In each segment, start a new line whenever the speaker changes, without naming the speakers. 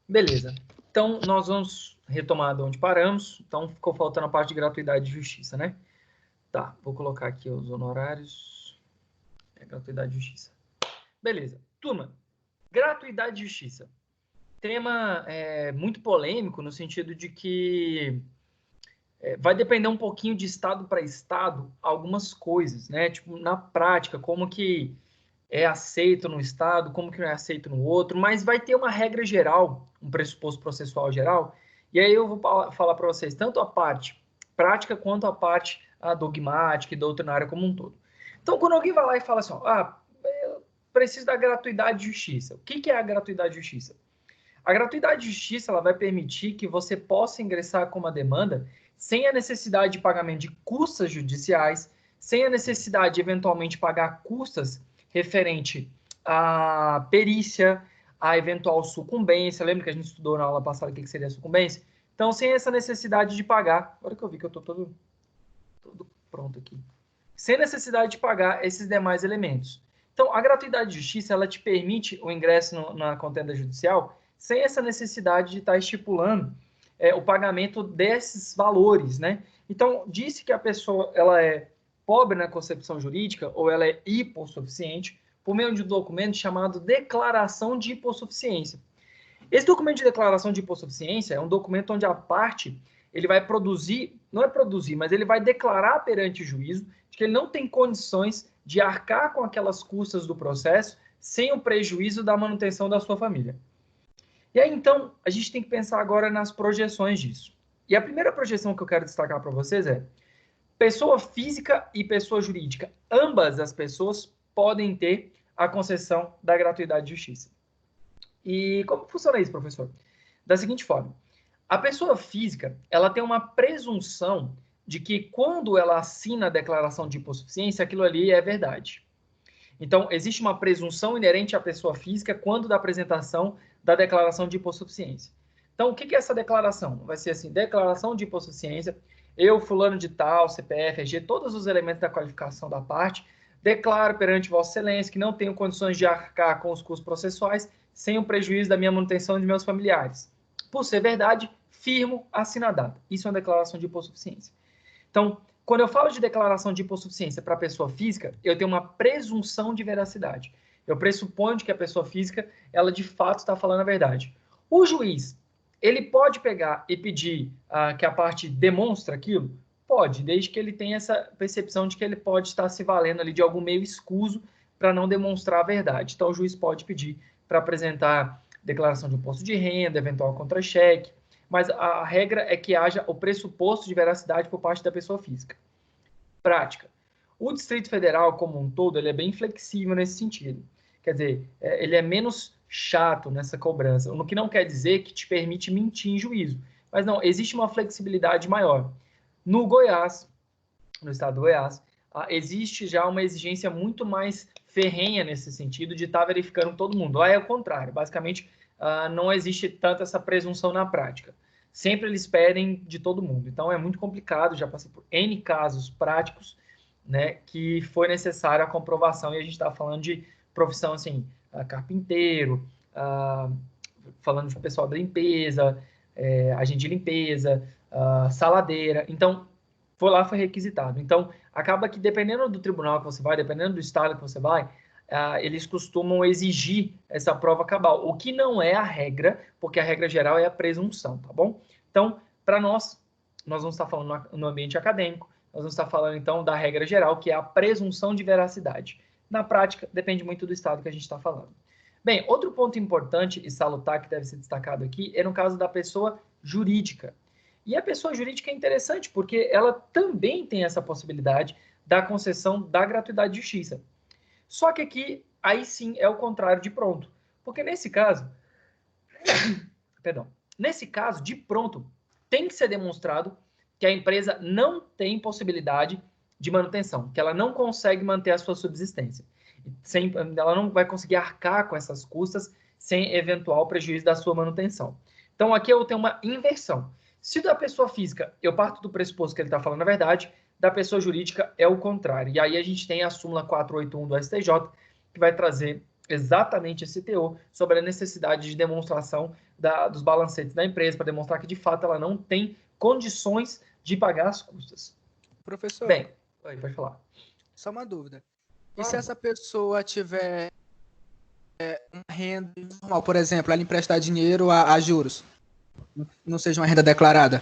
Beleza. Então, nós vamos retomar de onde paramos. Então, ficou faltando a parte de gratuidade e justiça, né? Tá, vou colocar aqui os honorários. Gratuidade e justiça. Beleza. Turma, gratuidade e justiça. Tema muito polêmico no sentido de que vai depender um pouquinho de estado para estado algumas coisas, né? Tipo, na prática, como que é aceito no estado, como que não é aceito no outro, mas vai ter uma regra geral, um pressuposto processual geral, e aí eu vou falar para vocês tanto a parte prática quanto a parte dogmática e doutrinária como um todo. Então, quando alguém vai lá e fala assim, eu preciso da gratuidade de justiça. O que é a gratuidade de justiça? A gratuidade de justiça ela vai permitir que você possa ingressar com uma demanda sem a necessidade de pagamento de custas judiciais, sem a necessidade de eventualmente pagar custas referente à perícia, à eventual sucumbência. Lembra que a gente estudou na aula passada o que seria sucumbência? Então, sem essa necessidade de pagar. Agora que eu vi que eu estou todo pronto aqui. Sem necessidade de pagar esses demais elementos. Então, a gratuidade de justiça ela te permite o ingresso na contenda judicial sem essa necessidade de estar estipulando o pagamento desses valores, né? Então, disse que a pessoa ela é pobre na concepção jurídica ou ela é hipossuficiente por meio de um documento chamado declaração de hipossuficiência. Esse documento de declaração de hipossuficiência é um documento onde a parte ele vai produzir, não é produzir, mas ele vai declarar perante o juízo de que ele não tem condições de arcar com aquelas custas do processo sem o prejuízo da manutenção da sua família. E aí, então, a gente tem que pensar agora nas projeções disso. E a primeira projeção que eu quero destacar para vocês é pessoa física e pessoa jurídica. Ambas as pessoas podem ter a concessão da gratuidade de justiça. E como funciona isso, professor? Da seguinte forma, a pessoa física, ela tem uma presunção de que quando ela assina a declaração de hipossuficiência, aquilo ali é verdade. Então, existe uma presunção inerente à pessoa física quando da apresentação da declaração de hipossuficiência. Então, o que é essa declaração? Vai ser assim, declaração de hipossuficiência, eu, fulano de tal, CPF, RG, todos os elementos da qualificação da parte, declaro perante Vossa Excelência que não tenho condições de arcar com os custos processuais sem o prejuízo da minha manutenção de meus familiares. Por ser verdade, firmo, assina a data. Isso é uma declaração de hipossuficiência. Então, quando eu falo de declaração de hipossuficiência para a pessoa física, eu tenho uma presunção de veracidade. Eu pressuponho que a pessoa física, ela de fato está falando a verdade. O juiz, ele pode pegar e pedir que a parte demonstre aquilo? Pode, desde que ele tenha essa percepção de que ele pode estar se valendo ali de algum meio escuso para não demonstrar a verdade. Então, o juiz pode pedir para apresentar declaração de imposto de renda, eventual contra-cheque, mas a regra é que haja o pressuposto de veracidade por parte da pessoa física. Prática. O Distrito Federal, como um todo, ele é bem flexível nesse sentido. Quer dizer, ele é menos chato nessa cobrança, o que não quer dizer que te permite mentir em juízo. Mas não, existe uma flexibilidade maior. No Goiás, no estado do Goiás, existe já uma exigência muito mais ferrenha nesse sentido de estar verificando todo mundo. Lá é o contrário. Basicamente, não existe tanto essa presunção na prática. Sempre eles pedem de todo mundo. Então, é muito complicado. Já passei por N casos práticos, né, que foi necessária a comprovação. E a gente está falando de profissão, assim, carpinteiro, falando de pessoal da limpeza, agente de limpeza, saladeira. Então, foi requisitado. Então, acaba que dependendo do tribunal que você vai, dependendo do estado que você vai, eles costumam exigir essa prova cabal, o que não é a regra, porque a regra geral é a presunção, tá bom? Então, para nós vamos estar falando no ambiente acadêmico, nós vamos estar falando, então, da regra geral, que é a presunção de veracidade. Na prática, depende muito do estado que a gente está falando. Bem, outro ponto importante e salutar que deve ser destacado aqui é no caso da pessoa jurídica. E a pessoa jurídica é interessante, porque ela também tem essa possibilidade da concessão da gratuidade de justiça. Só que aqui, aí sim, é o contrário de pronto. Porque nesse caso, nesse caso, de pronto, tem que ser demonstrado que a empresa não tem possibilidade de manutenção, que ela não consegue manter a sua subsistência. Ela não vai conseguir arcar com essas custas sem eventual prejuízo da sua manutenção. Então, aqui eu tenho uma inversão. Se da pessoa física eu parto do pressuposto que ele está falando a verdade, da pessoa jurídica é o contrário. E aí a gente tem a súmula 481 do STJ, que vai trazer exatamente esse teor sobre a necessidade de demonstração dos balancetes da empresa, para demonstrar que, de fato, ela não tem condições de pagar as custas.
Professor,
Bem, pode falar.
só uma dúvida.
Claro.
E se essa pessoa tiver uma renda normal, por exemplo, ela emprestar dinheiro a juros, não seja uma renda declarada?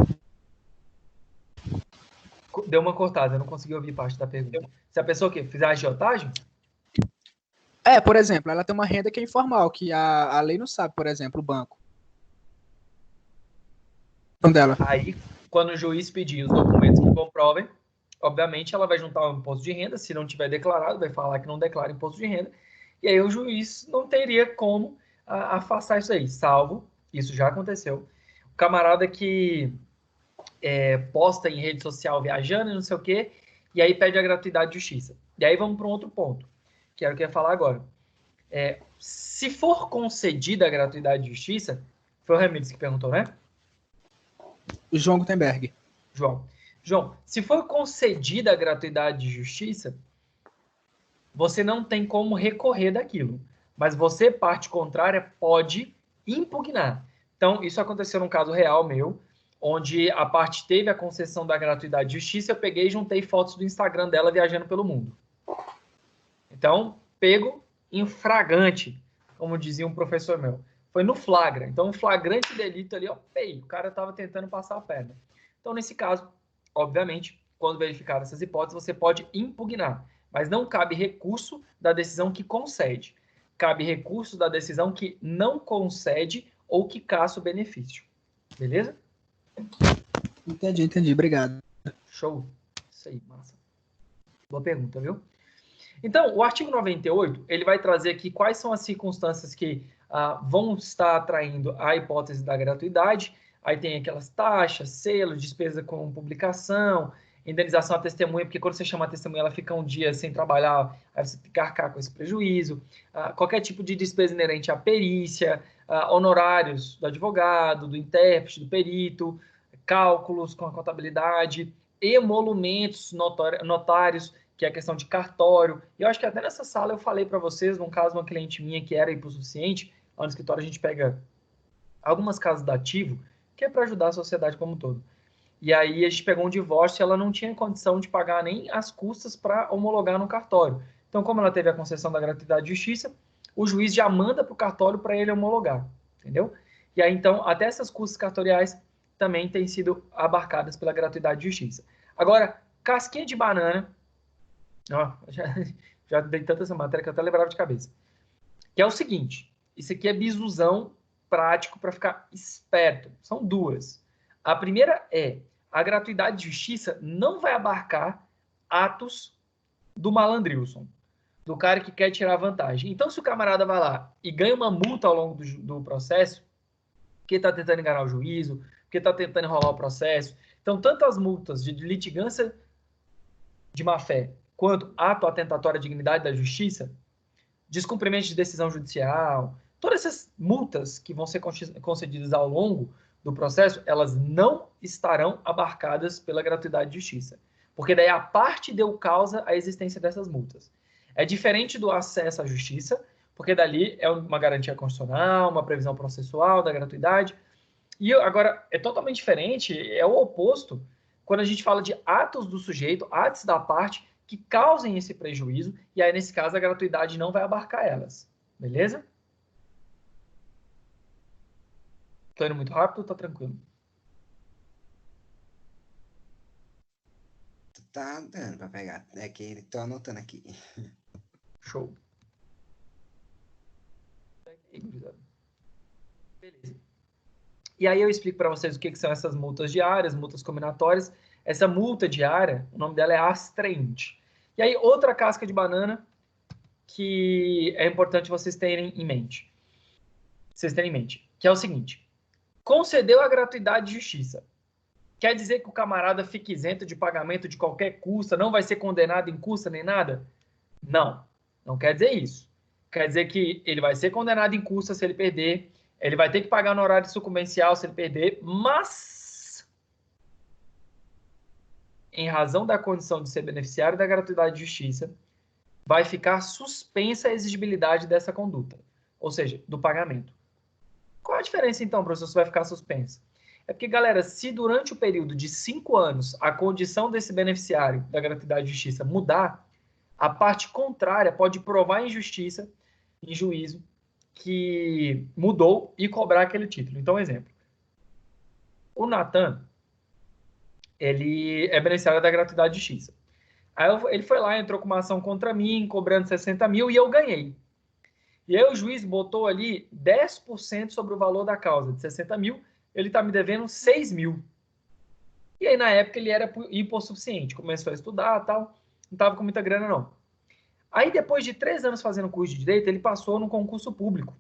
Deu uma cortada, eu não consegui ouvir parte da pergunta. Se a pessoa fizer agiotagem?
Por exemplo, ela tem uma renda que é informal, que a lei não sabe, por exemplo, o banco. Dela.
Aí, quando o juiz pedir os documentos que comprovem, obviamente ela vai juntar o imposto de renda, se não tiver declarado, vai falar que não declara imposto de renda, e aí o juiz não teria como afastar isso aí, salvo, isso já aconteceu, o camarada que posta em rede social viajando e não sei o quê, e aí pede a gratuidade de justiça. E aí vamos para um outro ponto, que era o que eu ia falar agora. Se for concedida a gratuidade de justiça, foi o Ramires que perguntou, né?
João Gutenberg.
João, se for concedida a gratuidade de justiça, você não tem como recorrer daquilo. Mas você, parte contrária, pode impugnar. Então, isso aconteceu num caso real meu, onde a parte teve a concessão da gratuidade de justiça, eu peguei e juntei fotos do Instagram dela viajando pelo mundo. Então, pego em flagrante, como dizia um professor meu. Foi no flagra. Então, um flagrante delito ali, ó, o cara estava tentando passar a perna. Então, nesse caso, obviamente, quando verificar essas hipóteses, você pode impugnar, mas não cabe recurso da decisão que concede. Cabe recurso da decisão que não concede ou que caça o benefício. Beleza?
Entendi. Obrigado.
Show. Isso aí, massa. Boa pergunta, viu? Então, o artigo 98, ele vai trazer aqui quais são as circunstâncias que vão estar atraindo a hipótese da gratuidade. Aí tem aquelas taxas, selos, despesa com publicação, indenização à testemunha, porque quando você chama a testemunha, ela fica um dia sem trabalhar, aí você tem que arcar com esse prejuízo. Qualquer tipo de despesa inerente à perícia, honorários do advogado, do intérprete, do perito, cálculos com a contabilidade, emolumentos notários, que é a questão de cartório. E eu acho que até nessa sala eu falei para vocês, num caso de uma cliente minha que era hipossuficiente, lá no escritório a gente pega algumas casas da ativo, que é para ajudar a sociedade como um todo. E aí a gente pegou um divórcio e ela não tinha condição de pagar nem as custas para homologar no cartório. Então, como ela teve a concessão da gratuidade de justiça, o juiz já manda para o cartório para ele homologar, entendeu? E aí, então, até essas custas cartoriais também têm sido abarcadas pela gratuidade de justiça. Agora, casquinha de banana, já dei tanta essa matéria que eu até lembrava de cabeça. Que é o seguinte, isso aqui é bisuzão prático para ficar esperto. São duas. A primeira é, a gratuidade de justiça não vai abarcar atos do malandrilson, do cara que quer tirar vantagem. Então, se o camarada vai lá e ganha uma multa ao longo do processo, porque está tentando enganar o juízo, porque está tentando enrolar o processo. Então, tanto as multas de litigância de má-fé, quanto ato atentatório à dignidade da justiça, descumprimento de decisão judicial, todas essas multas que vão ser concedidas ao longo do processo, elas não estarão abarcadas pela gratuidade de justiça. Porque daí a parte deu causa à existência dessas multas. É diferente do acesso à justiça, porque dali é uma garantia constitucional, uma previsão processual da gratuidade. E agora, é totalmente diferente, é o oposto, quando a gente fala de atos do sujeito, atos da parte, que causem esse prejuízo, e aí, nesse caso, a gratuidade não vai abarcar elas. Beleza? Tô indo muito rápido ou tá tranquilo?
Tá dando pra pegar. É que tô anotando aqui.
Show. Beleza. E aí eu explico para vocês o que são essas multas diárias, multas combinatórias. Essa multa diária, o nome dela é astraente. E aí, outra casca de banana que é importante vocês terem em mente. Que é o seguinte: concedeu a gratuidade de justiça. Quer dizer que o camarada fica isento de pagamento de qualquer custa, não vai ser condenado em custa nem nada? Não, não quer dizer isso. Quer dizer que ele vai ser condenado em custa se ele perder, ele vai ter que pagar no horário sucumbencial se ele perder, mas, em razão da condição de ser beneficiário da gratuidade de justiça, vai ficar suspensa a exigibilidade dessa conduta, ou seja, do pagamento. Qual a diferença, então, professor, se vai ficar suspensa? É porque, galera, se durante o período de 5 anos a condição desse beneficiário da gratuidade de justiça mudar, a parte contrária pode provar em justiça, em juízo, que mudou e cobrar aquele título. Então, exemplo. O Natan, ele é beneficiário da gratuidade de justiça. Aí ele foi lá, entrou com uma ação contra mim, cobrando 60 mil, e eu ganhei. E aí o juiz botou ali 10% sobre o valor da causa, de 60 mil, ele está me devendo 6 mil. E aí, na época, ele era hipossuficiente, começou a estudar e tal, não estava com muita grana, não. Aí, depois de 3 anos fazendo curso de Direito, ele passou num concurso público.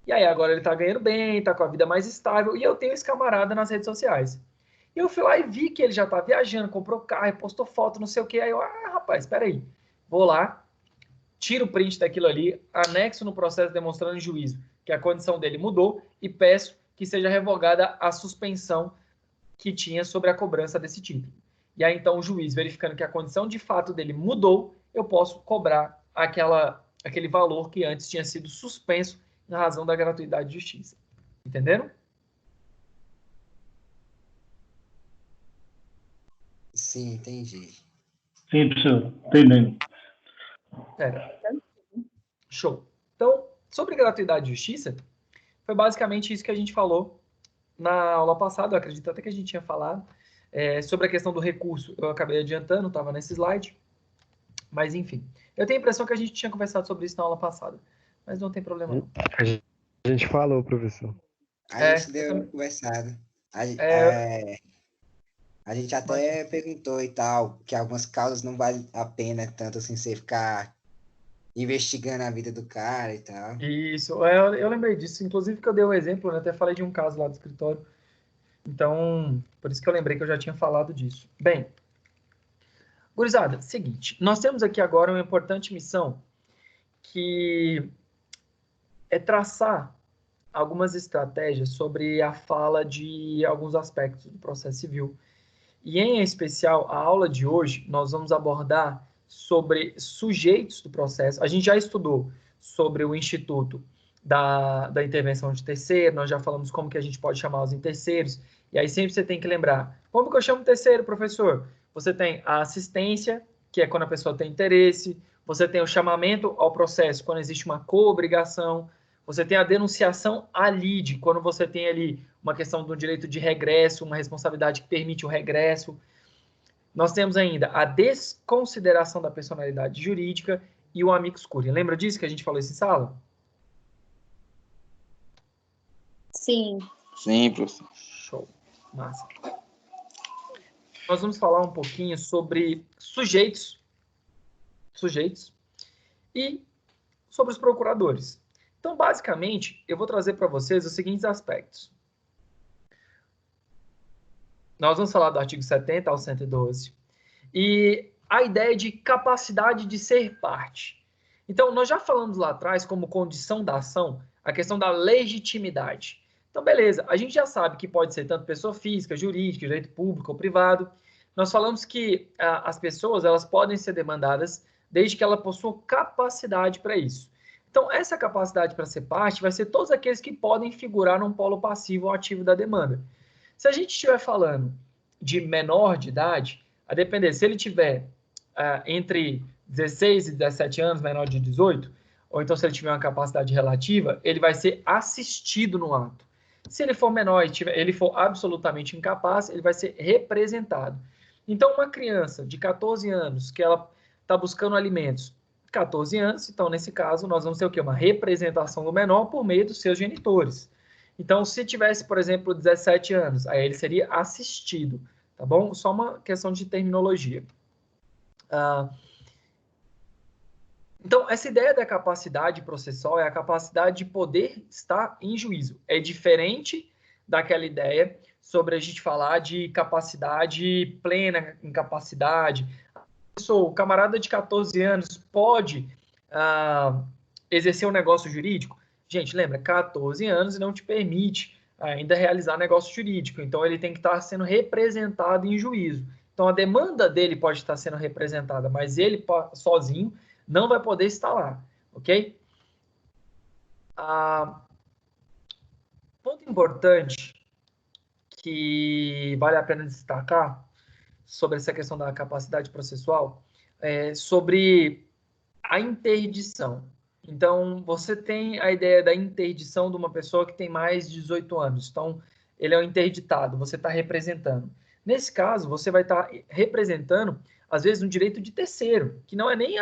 E aí, agora ele está ganhando bem, está com a vida mais estável, e eu tenho esse camarada nas redes sociais. E eu fui lá e vi que ele já está viajando, comprou carro, postou foto, não sei o quê. Aí eu, rapaz, espera aí. Vou lá, tiro o print daquilo ali, anexo no processo demonstrando em juízo que a condição dele mudou e peço que seja revogada a suspensão que tinha sobre a cobrança desse título. E aí, então, o juiz, verificando que a condição de fato dele mudou, eu posso cobrar aquele valor que antes tinha sido suspenso em razão da gratuidade de justiça. Entenderam?
Sim, entendi.
Sim, professor. Entendendo.
Show. Então, sobre gratuidade de justiça, foi basicamente isso que a gente falou na aula passada, eu acredito até que a gente tinha falado, sobre a questão do recurso. Eu acabei adiantando, estava nesse slide, mas enfim. Eu tenho a impressão que a gente tinha conversado sobre isso na aula passada, mas não tem problema não.
A gente falou, professor.
A gente deu uma conversada. A gente até perguntou e tal, que algumas causas não valem a pena tanto assim você ficar investigando a vida do cara e tal.
Isso, eu lembrei disso, inclusive que eu dei um exemplo, né? Até falei de um caso lá do escritório. Então, por isso que eu lembrei que eu já tinha falado disso. Bem, gurizada, seguinte, nós temos aqui agora uma importante missão que é traçar algumas estratégias sobre a fala de alguns aspectos do processo civil. E, em especial, a aula de hoje, nós vamos abordar sobre sujeitos do processo. A gente já estudou sobre o instituto da intervenção de terceiro, nós já falamos como que a gente pode chamar os terceiros, e aí sempre você tem que lembrar, como que eu chamo terceiro, professor? Você tem a assistência, que é quando a pessoa tem interesse, você tem o chamamento ao processo, quando existe uma coobrigação, você tem a denunciação à lide, quando você tem ali uma questão do direito de regresso, uma responsabilidade que permite o regresso. Nós temos ainda a desconsideração da personalidade jurídica e o amicus curiae. Lembra disso que a gente falou isso em sala?
Sim.
Sim, professor.
Show. Massa. Nós vamos falar um pouquinho sobre sujeitos e sobre os procuradores. Então, basicamente, eu vou trazer para vocês os seguintes aspectos. Nós vamos falar do artigo 70 ao 112. E a ideia de capacidade de ser parte. Então, nós já falamos lá atrás, como condição da ação, a questão da legitimidade. Então, beleza, a gente já sabe que pode ser tanto pessoa física, jurídica, direito público ou privado. Nós falamos que as pessoas elas podem ser demandadas desde que ela possua capacidade para isso. Então, essa capacidade para ser parte vai ser todos aqueles que podem figurar num polo passivo ou ativo da demanda. Se a gente estiver falando de menor de idade, a depender, se ele tiver entre 16 e 17 anos, menor de 18, ou então se ele tiver uma capacidade relativa, ele vai ser assistido no ato. Se ele for menor e ele for absolutamente incapaz, ele vai ser representado. Então, uma criança de 14 anos que ela está buscando alimentos, 14 anos, então, nesse caso, nós vamos ter o quê? Uma representação do menor por meio dos seus genitores. Então, se tivesse, por exemplo, 17 anos, aí ele seria assistido, tá bom? Só uma questão de terminologia. Então, essa ideia da capacidade processual é a capacidade de poder estar em juízo. É diferente daquela ideia sobre a gente falar de capacidade plena, incapacidade. O camarada de 14 anos pode exercer um negócio jurídico? Gente, lembra, 14 anos não te permite ainda realizar negócio jurídico. Então, ele tem que estar sendo representado em juízo. Então, a demanda dele pode estar sendo representada, mas ele sozinho não vai poder estar lá, ok? Ponto importante que vale a pena destacar sobre essa questão da capacidade processual é sobre a interdição. Então, você tem a ideia da interdição de uma pessoa que tem mais de 18 anos. Então, ele é um interditado, você está representando. Nesse caso, você vai estar representando, às vezes, um direito de terceiro, que não é nem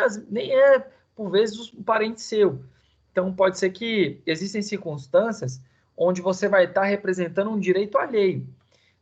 é, por vezes, um parente seu. Então, pode ser que existem circunstâncias onde você vai estar representando um direito alheio.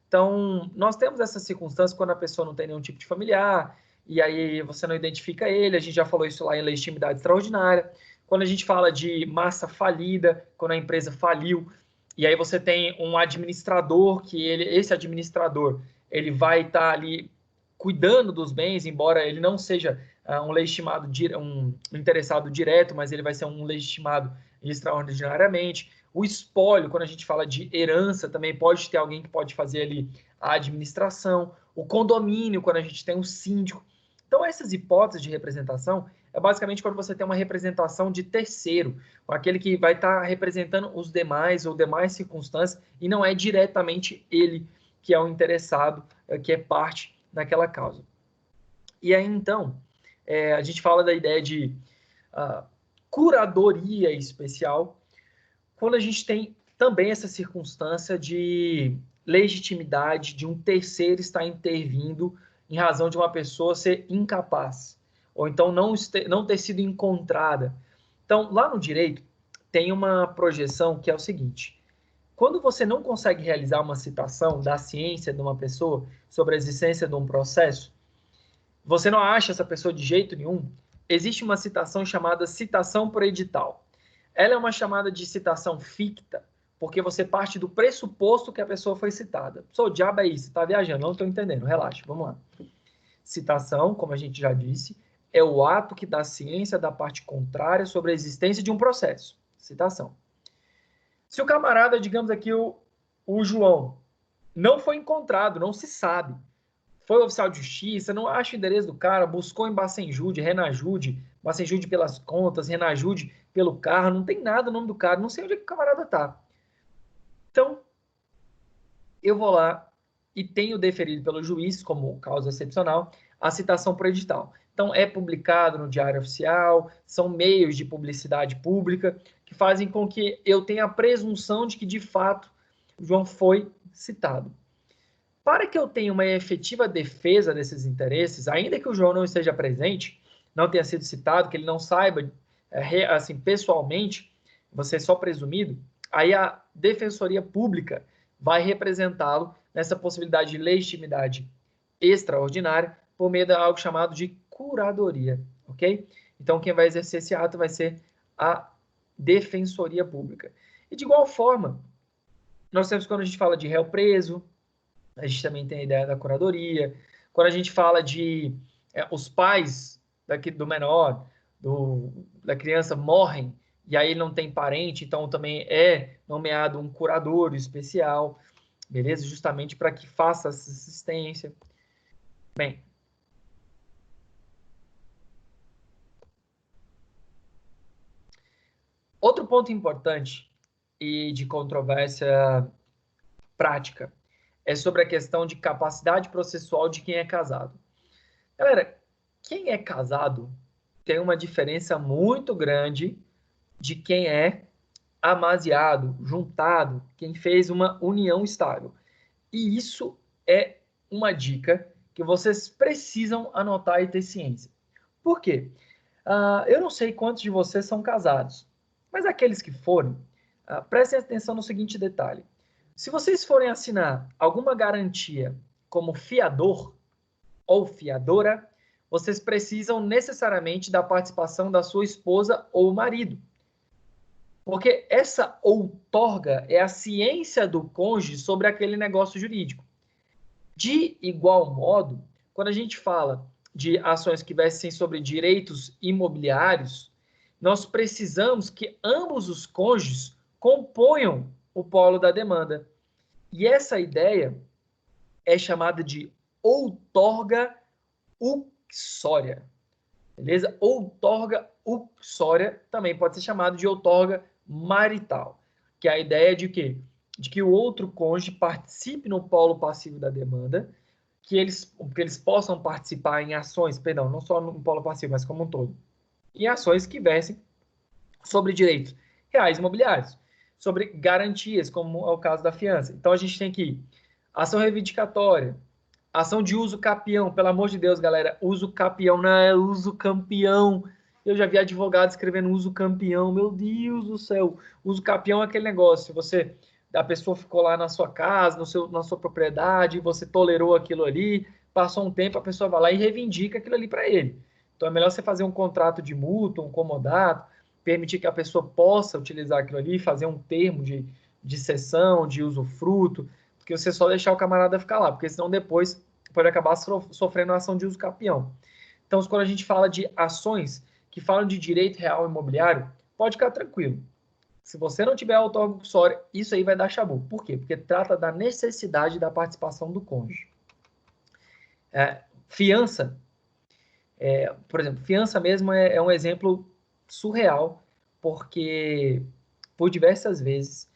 Então, nós temos essas circunstâncias quando a pessoa não tem nenhum tipo de familiar, e aí você não identifica ele, a gente já falou isso lá em legitimidade extraordinária. Quando a gente fala de massa falida, quando a empresa faliu, e aí você tem um administrador, que esse administrador, ele vai estar ali cuidando dos bens, embora ele não seja um legitimado, um interessado direto, mas ele vai ser um legitimado extraordinariamente. O espólio, quando a gente fala de herança, também pode ter alguém que pode fazer ali a administração. O condomínio, quando a gente tem um síndico. Então, essas hipóteses de representação é basicamente quando você tem uma representação de terceiro, aquele que vai estar representando os demais ou demais circunstâncias e não é diretamente ele que é o interessado, que é parte daquela causa. E aí, então, a gente fala da ideia de curadoria especial, quando a gente tem também essa circunstância de legitimidade de um terceiro estar intervindo em razão de uma pessoa ser incapaz, ou então não ter sido encontrada. Então, lá no direito, tem uma projeção que é o seguinte: quando você não consegue realizar uma citação da ciência de uma pessoa sobre a existência de um processo, você não acha essa pessoa de jeito nenhum, existe uma citação chamada citação por edital. Ela é uma chamada de citação ficta, porque você parte do pressuposto que a pessoa foi citada. Sou diabo é isso, está viajando, não estou entendendo, relaxa, vamos lá. Citação, como a gente já disse, é o ato que dá ciência da parte contrária sobre a existência de um processo. Citação. Se o camarada, digamos aqui, o João, não foi encontrado, não se sabe, foi oficial de justiça, não acha o endereço do cara, buscou em Bacenjude, Renajude, Bacenjude pelas contas, Renajude pelo carro, não tem nada no nome do cara, não sei onde é que o camarada tá. Então, eu vou lá e tenho deferido pelo juiz, como causa excepcional, a citação por edital. Então, é publicado no Diário Oficial, são meios de publicidade pública que fazem com que eu tenha a presunção de que, de fato, o João foi citado. Para que eu tenha uma efetiva defesa desses interesses, ainda que o João não esteja presente, não tenha sido citado, que ele não saiba, assim, pessoalmente, você é só presumido, aí a Defensoria Pública vai representá-lo nessa possibilidade de legitimidade extraordinária por meio de algo chamado de curadoria, ok? Então, quem vai exercer esse ato vai ser a Defensoria Pública. E, de igual forma, nós temos, quando a gente fala de réu preso, a gente também tem a ideia da curadoria. Quando a gente fala de os pais do menor, da criança morrem, e aí não tem parente, então também é nomeado um curador especial, beleza? Justamente para que faça essa assistência. Bem. Outro ponto importante e de controvérsia prática é sobre a questão de capacidade processual de quem é casado. Galera, quem é casado tem uma diferença muito grande de quem é amaziado, juntado, quem fez uma união estável. E isso é uma dica que vocês precisam anotar e ter ciência. Por quê? Eu não sei quantos de vocês são casados, mas aqueles que forem, prestem atenção no seguinte detalhe. Se vocês forem assinar alguma garantia como fiador ou fiadora, vocês precisam necessariamente da participação da sua esposa ou marido. Porque essa outorga é a ciência do cônjuge sobre aquele negócio jurídico. De igual modo, quando a gente fala de ações que versem sobre direitos imobiliários, nós precisamos que ambos os cônjuges componham o polo da demanda. E essa ideia é chamada de outorga uxória. beleza? Outorga uxória também pode ser chamado de outorga marital, que é a ideia de quê? De que o outro cônjuge participe no polo passivo da demanda, que eles possam participar em ações, perdão, não só no polo passivo, mas como um todo, em ações que versem sobre direitos reais imobiliários, sobre garantias, como é o caso da fiança. Então, a gente tem aqui ação reivindicatória, ação de uso capião, pelo amor de Deus, galera, uso capião não é uso campeão. Eu já vi advogado escrevendo uso campeão, meu Deus do céu. Uso capião é aquele negócio, a pessoa ficou lá na sua casa, na sua propriedade, você tolerou aquilo ali, passou um tempo, a pessoa vai lá e reivindica aquilo ali para ele. Então é melhor você fazer um contrato de mútuo, um comodato, permitir que a pessoa possa utilizar aquilo ali, fazer um termo de cessão, de usufruto, porque você só deixar o camarada ficar lá, porque senão depois pode acabar sofrendo ação de uso capião. Então, quando a gente fala de ações que falam de direito real imobiliário, pode ficar tranquilo. Se você não tiver outorga uxória, isso aí vai dar chabu. Por quê? Porque trata da necessidade da participação do cônjuge. Fiança, por exemplo, fiança mesmo é um exemplo surreal, porque por diversas vezes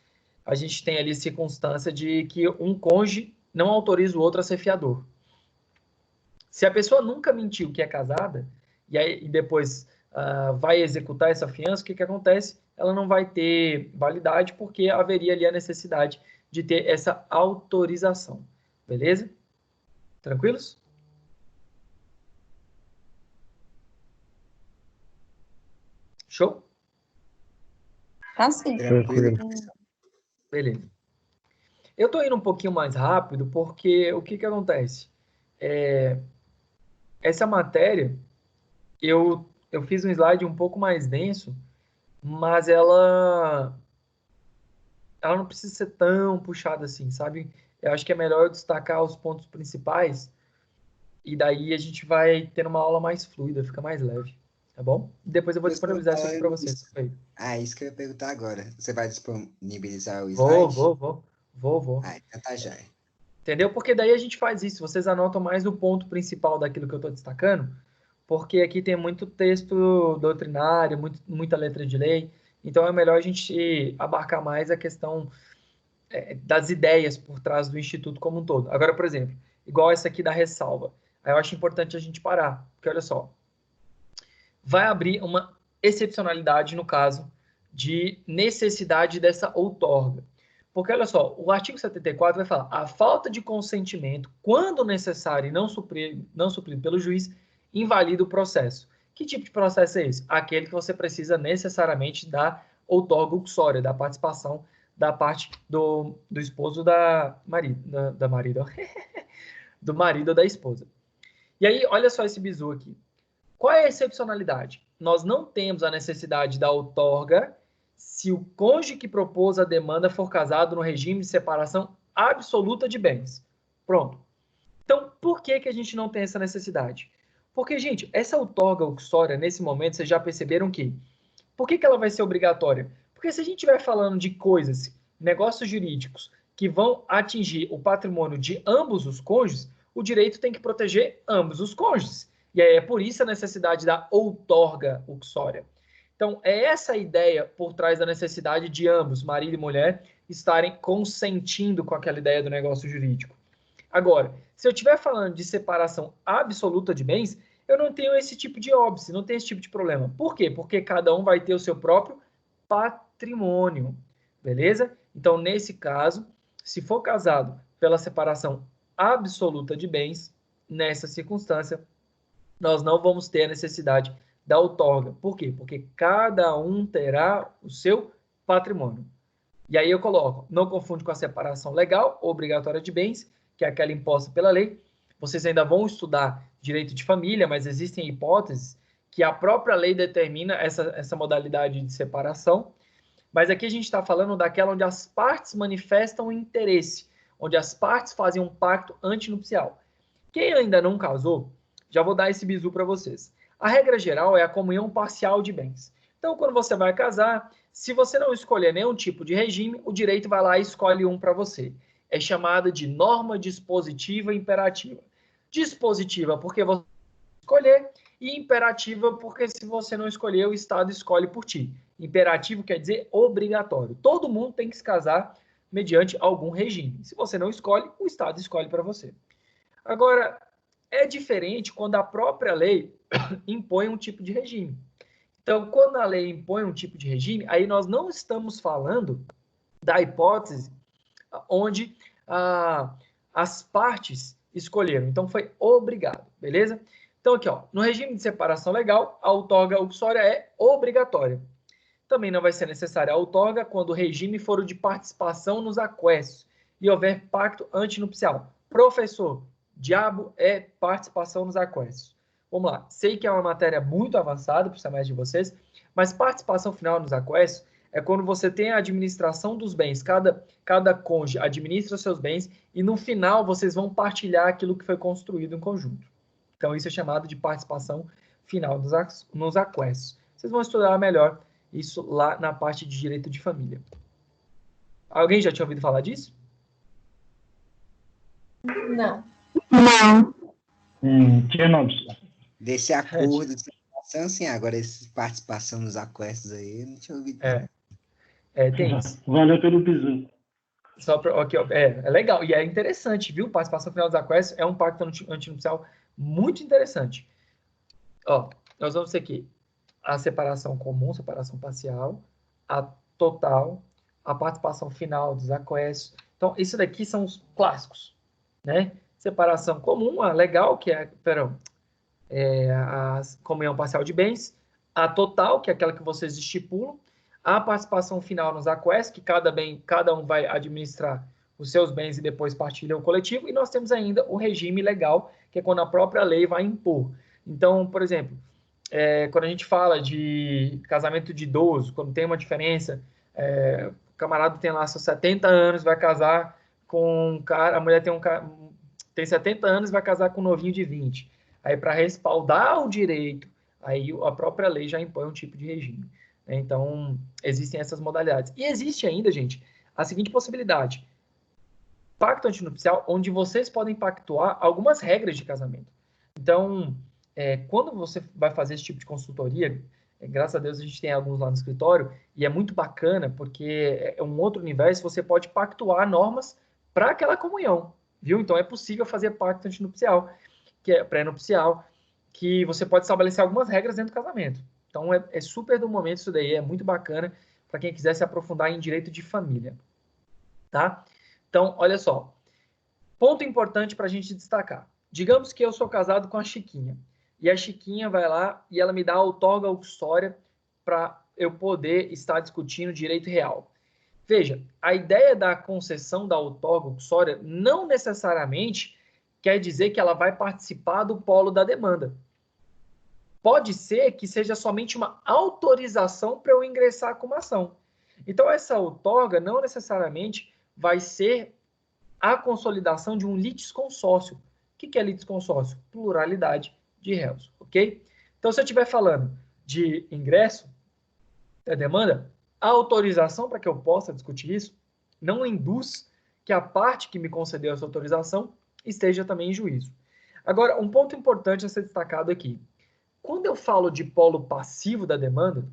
a gente tem ali circunstância de que um cônjuge não autoriza o outro a ser fiador. Se a pessoa nunca mentiu que é casada, e depois vai executar essa fiança, o que acontece? Ela não vai ter validade, porque haveria ali a necessidade de ter essa autorização. Beleza? Tranquilos? Show?
Tá sim.
Tranquilo.
Beleza. Eu tô indo um pouquinho mais rápido, porque o que acontece? Essa matéria, eu fiz um slide um pouco mais denso, mas ela não precisa ser tão puxada assim, sabe? Eu acho que é melhor eu destacar os pontos principais e daí a gente vai ter uma aula mais fluida, fica mais leve, tá bom? Depois eu vou disponibilizar isso aqui para vocês.
Isso que eu ia perguntar agora. Você vai disponibilizar o
Vou.
slide?
Vou.
Então tá já.
Entendeu? Porque daí a gente faz isso, vocês anotam mais o ponto principal daquilo que eu estou destacando, porque aqui tem muito texto doutrinário, muita letra de lei, então é melhor a gente abarcar mais a questão das ideias por trás do Instituto como um todo. Agora, por exemplo, igual essa aqui da ressalva, aí eu acho importante a gente parar, porque olha só, vai abrir uma excepcionalidade no caso de necessidade dessa outorga. Porque, olha só, o artigo 74 vai falar a falta de consentimento, quando necessário e não suprido pelo juiz, invalida o processo. Que tipo de processo é esse? Aquele que você precisa necessariamente da outorga uxória, da participação da parte do esposo do marido ou da esposa. E aí, olha só esse bizu aqui. Qual é a excepcionalidade? Nós não temos a necessidade da outorga se o cônjuge que propôs a demanda for casado no regime de separação absoluta de bens. Pronto. Então, por que a gente não tem essa necessidade? Porque, gente, essa outorga uxória, nesse momento, vocês já perceberam que... Por que ela vai ser obrigatória? Porque se a gente estiver falando de coisas, negócios jurídicos, que vão atingir o patrimônio de ambos os cônjuges, o direito tem que proteger ambos os cônjuges. E aí é por isso a necessidade da outorga uxória. Então, é essa a ideia por trás da necessidade de ambos, marido e mulher, estarem consentindo com aquela ideia do negócio jurídico. Agora, se eu estiver falando de separação absoluta de bens, eu não tenho esse tipo de óbice, não tenho esse tipo de problema. Por quê? Porque cada um vai ter o seu próprio patrimônio, beleza? Então, nesse caso, se for casado pela separação absoluta de bens, nessa circunstância, nós não vamos ter a necessidade da outorga. Por quê? Porque cada um terá o seu patrimônio. E aí eu coloco, não confunde com a separação legal, obrigatória de bens, que é aquela imposta pela lei. Vocês ainda vão estudar direito de família, mas existem hipóteses que a própria lei determina essa modalidade de separação. Mas aqui a gente está falando daquela onde as partes manifestam interesse, onde as partes fazem um pacto antinupcial. Quem ainda não casou, já vou dar esse bizu para vocês. A regra geral é a comunhão parcial de bens. Então, quando você vai casar, se você não escolher nenhum tipo de regime, o direito vai lá e escolhe um para você. É chamada de norma dispositiva imperativa. Dispositiva porque você escolher, E imperativa, porque se você não escolher, o Estado escolhe por ti. Imperativo quer dizer obrigatório. Todo mundo tem que se casar mediante algum regime. Se você não escolhe, o Estado escolhe para você. Agora, é diferente quando a própria lei impõe um tipo de regime. Então, quando a lei impõe um tipo de regime, aí nós não estamos falando da hipótese onde as partes escolheram. Então, foi obrigado, beleza? Então, aqui, ó, no regime de separação legal, a outorga uxória é obrigatória. Também não vai ser necessária a outorga quando o regime for o de participação nos aquestos e houver pacto antinupcial. Professor, diabo é participação nos aquestos. Vamos lá, sei que é uma matéria muito avançada para o semestre de vocês, mas participação final nos aquestos é quando você tem a administração dos bens, cada cônjuge administra os seus bens e no final vocês vão partilhar aquilo que foi construído em conjunto. Então isso é chamado de participação final nos aquestos. Vocês vão estudar melhor isso lá na parte de direito de família. Alguém já tinha ouvido falar disso?
Não.
Tinha não, professor.
Desse acordo de separação, sim. Agora, essa participação nos aquestos aí, eu não tinha ouvido.
Tem isso.
Valeu pelo bisu.
Só pra, aqui, ó, é legal. E é interessante, viu? Participação final dos aquestos é um pacto antinupcial muito interessante. Ó, nós vamos ter aqui a separação comum, separação parcial, a total, a participação final dos aquestos. Então, isso daqui são os clássicos, né? Separação comum, a legal, que é, a comunhão parcial de bens, a total, que é aquela que vocês estipulam, a participação final nos aquestos, que cada um vai administrar os seus bens e depois partilha o coletivo, e nós temos ainda o regime legal, que é quando a própria lei vai impor. Então, por exemplo, quando a gente fala de casamento de idoso, quando tem uma diferença, o camarada tem lá seus 70 anos, vai casar com um cara, a mulher tem 70 anos, vai casar com um novinho de 20. Aí, para respaldar o direito, aí a própria lei já impõe um tipo de regime. Então, existem essas modalidades. E existe ainda, gente, a seguinte possibilidade. Pacto antinupcial, onde vocês podem pactuar algumas regras de casamento. Então, quando você vai fazer esse tipo de consultoria, graças a Deus a gente tem alguns lá no escritório, e é muito bacana, porque é um outro universo, você pode pactuar normas para aquela comunhão, viu? Então, é possível fazer pacto antinupcial, que é pré-nupcial, que você pode estabelecer algumas regras dentro do casamento. Então, é super do momento isso daí, é muito bacana para quem quiser se aprofundar em direito de família, tá? Então, olha só, ponto importante para a gente destacar. Digamos que eu sou casado com a Chiquinha, e a Chiquinha vai lá e ela me dá a outorga uxória para eu poder estar discutindo direito real. Veja, a ideia da concessão da outorga uxória não necessariamente quer dizer que ela vai participar do polo da demanda. Pode ser que seja somente uma autorização para eu ingressar com uma ação. Então, essa outorga não necessariamente vai ser a consolidação de um litisconsórcio. O que é litisconsórcio? Pluralidade de réus, ok? Então, se eu estiver falando de ingresso da demanda, a autorização para que eu possa discutir isso não induz que a parte que me concedeu essa autorização esteja também em juízo. Agora, um ponto importante a ser destacado aqui. Quando eu falo de polo passivo da demanda,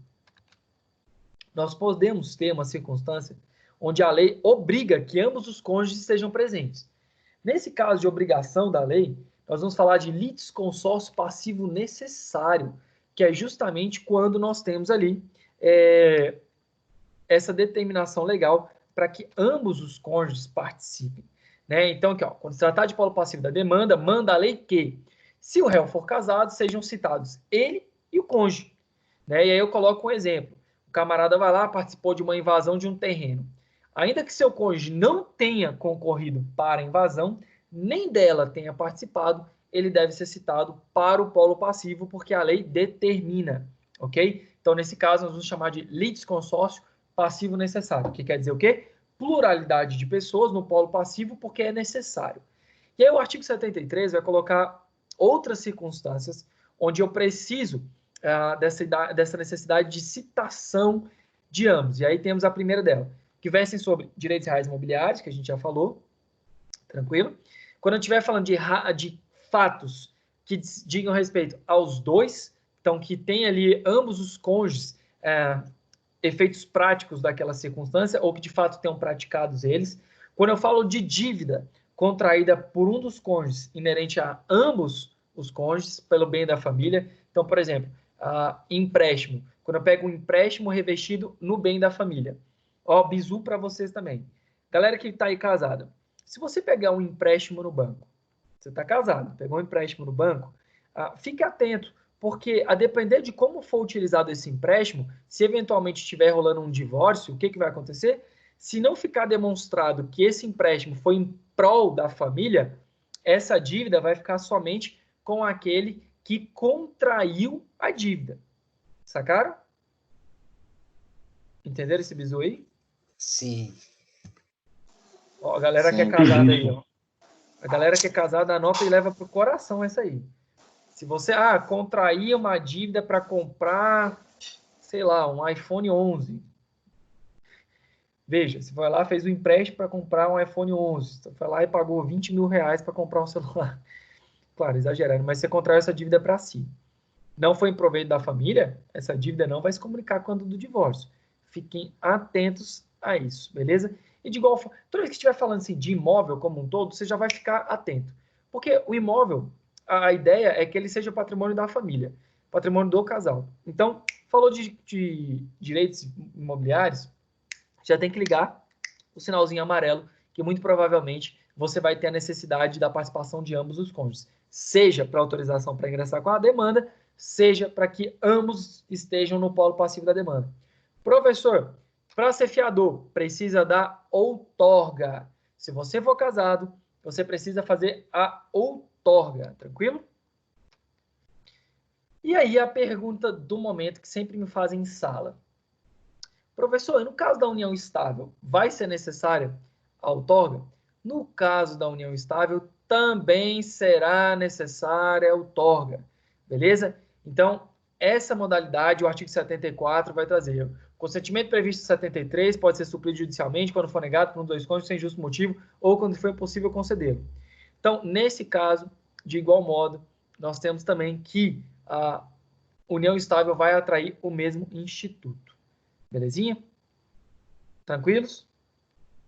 nós podemos ter uma circunstância onde a lei obriga que ambos os cônjuges estejam presentes. Nesse caso de obrigação da lei, nós vamos falar de litisconsórcio passivo necessário, que é justamente quando nós temos ali essa determinação legal para que ambos os cônjuges participem. Né? Então, aqui, ó, quando se tratar de polo passivo da demanda, manda a lei que, se o réu for casado, sejam citados ele e o cônjuge. Né? E aí eu coloco um exemplo. O camarada vai lá, participou de uma invasão de um terreno. Ainda que seu cônjuge não tenha concorrido para a invasão, nem dela tenha participado, ele deve ser citado para o polo passivo, porque a lei determina, ok? Então, nesse caso, nós vamos chamar de litisconsórcio passivo necessário, que quer dizer o quê? Pluralidade de pessoas no polo passivo, porque é necessário. E aí o artigo 73 vai colocar outras circunstâncias onde eu preciso dessa necessidade de citação de ambos. E aí temos a primeira dela, que versem sobre direitos reais imobiliários, que a gente já falou, tranquilo? Quando eu estiver falando de fatos que digam respeito aos dois, então que tem ali ambos os cônjuges efeitos práticos daquela circunstância, ou que de fato tenham praticados eles. Quando eu falo de dívida contraída por um dos cônjuges, inerente a ambos os cônjuges, pelo bem da família. Então, por exemplo, empréstimo. Quando eu pego um empréstimo revestido no bem da família. Ó, bizu para vocês também. Galera que está aí casada, se você pegar um empréstimo no banco, você está casado, pegou um empréstimo no banco, fique atento, porque a depender de como for utilizado esse empréstimo, se eventualmente estiver rolando um divórcio, o que vai acontecer? Se não ficar demonstrado que esse empréstimo foi em prol da família, essa dívida vai ficar somente com aquele que contraiu a dívida. Sacaram? Entenderam esse bizu aí?
Sim.
Ó, a galera
Sim.
que é casada aí, ó. A galera que é casada anota e leva pro coração essa aí. Se você contrair uma dívida para comprar, sei lá, um iPhone 11. Veja, você foi lá, fez um empréstimo para comprar um iPhone 11. Você foi lá e pagou 20 mil reais para comprar um celular. Claro, exagerando, mas você contraiu essa dívida para si. Não foi em proveito da família, essa dívida não vai se comunicar quando do divórcio. Fiquem atentos a isso, beleza? E de igual forma, toda vez que estiver falando assim, de imóvel como um todo, você já vai ficar atento. Porque o imóvel, a ideia é que ele seja patrimônio da família, patrimônio do casal. Então, falou de direitos imobiliários, já tem que ligar o sinalzinho amarelo, que muito provavelmente você vai ter a necessidade da participação de ambos os cônjuges. Seja para autorização para ingressar com a demanda, seja para que ambos estejam no polo passivo da demanda. Professor, para ser fiador, precisa da outorga. Se você for casado, você precisa fazer a outorga, tranquilo? E aí a pergunta do momento que sempre me fazem em sala. Professor, no caso da união estável, vai ser necessária a outorga? No caso da união estável, também será necessária a outorga, beleza? Então, essa modalidade, o artigo 74 vai trazer. O consentimento previsto em 73 pode ser suprido judicialmente quando for negado por um dos dois cônjuges sem justo motivo ou quando for impossível concedê-lo. Então, nesse caso, de igual modo, nós temos também que a união estável vai atrair o mesmo instituto. Belezinha? Tranquilos?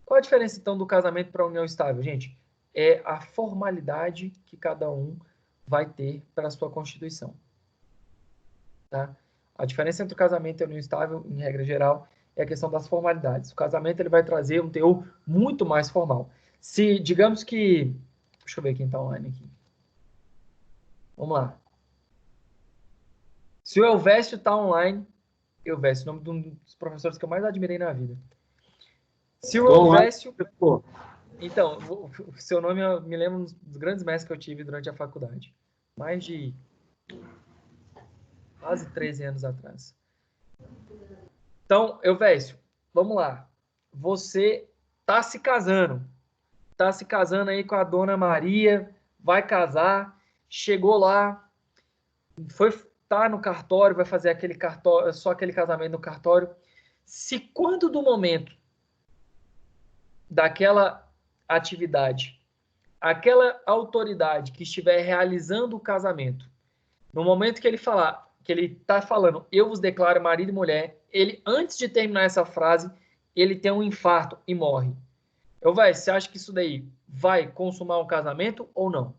Qual a diferença, então, do casamento para a união estável, gente? É a formalidade que cada um vai ter para a sua constituição. Tá? A diferença entre o casamento e a união estável, em regra geral, é a questão das formalidades. O casamento ele vai trazer um teor muito mais formal. Se, digamos que... Deixa eu ver quem está online aqui. Vamos lá. Se o Elvésio está online... Elvésio, nome de um dos professores que eu mais admirei na vida. Se o Elvésio... Então, o seu nome me lembra um dos grandes mestres que eu tive durante a faculdade. Mais de quase 13 anos atrás. Então, Elvésio, vamos lá. Você está se casando. Está se casando aí com a dona Maria, vai casar, chegou lá, tá no cartório, vai fazer aquele cartório, só aquele casamento no cartório. Se quando do momento daquela atividade, aquela autoridade que estiver realizando o casamento, no momento que ele falar, que ele está falando, eu vos declaro marido e mulher, ele, antes de terminar essa frase, ele tem um infarto e morre. Você acha que isso daí vai consumar um casamento ou não?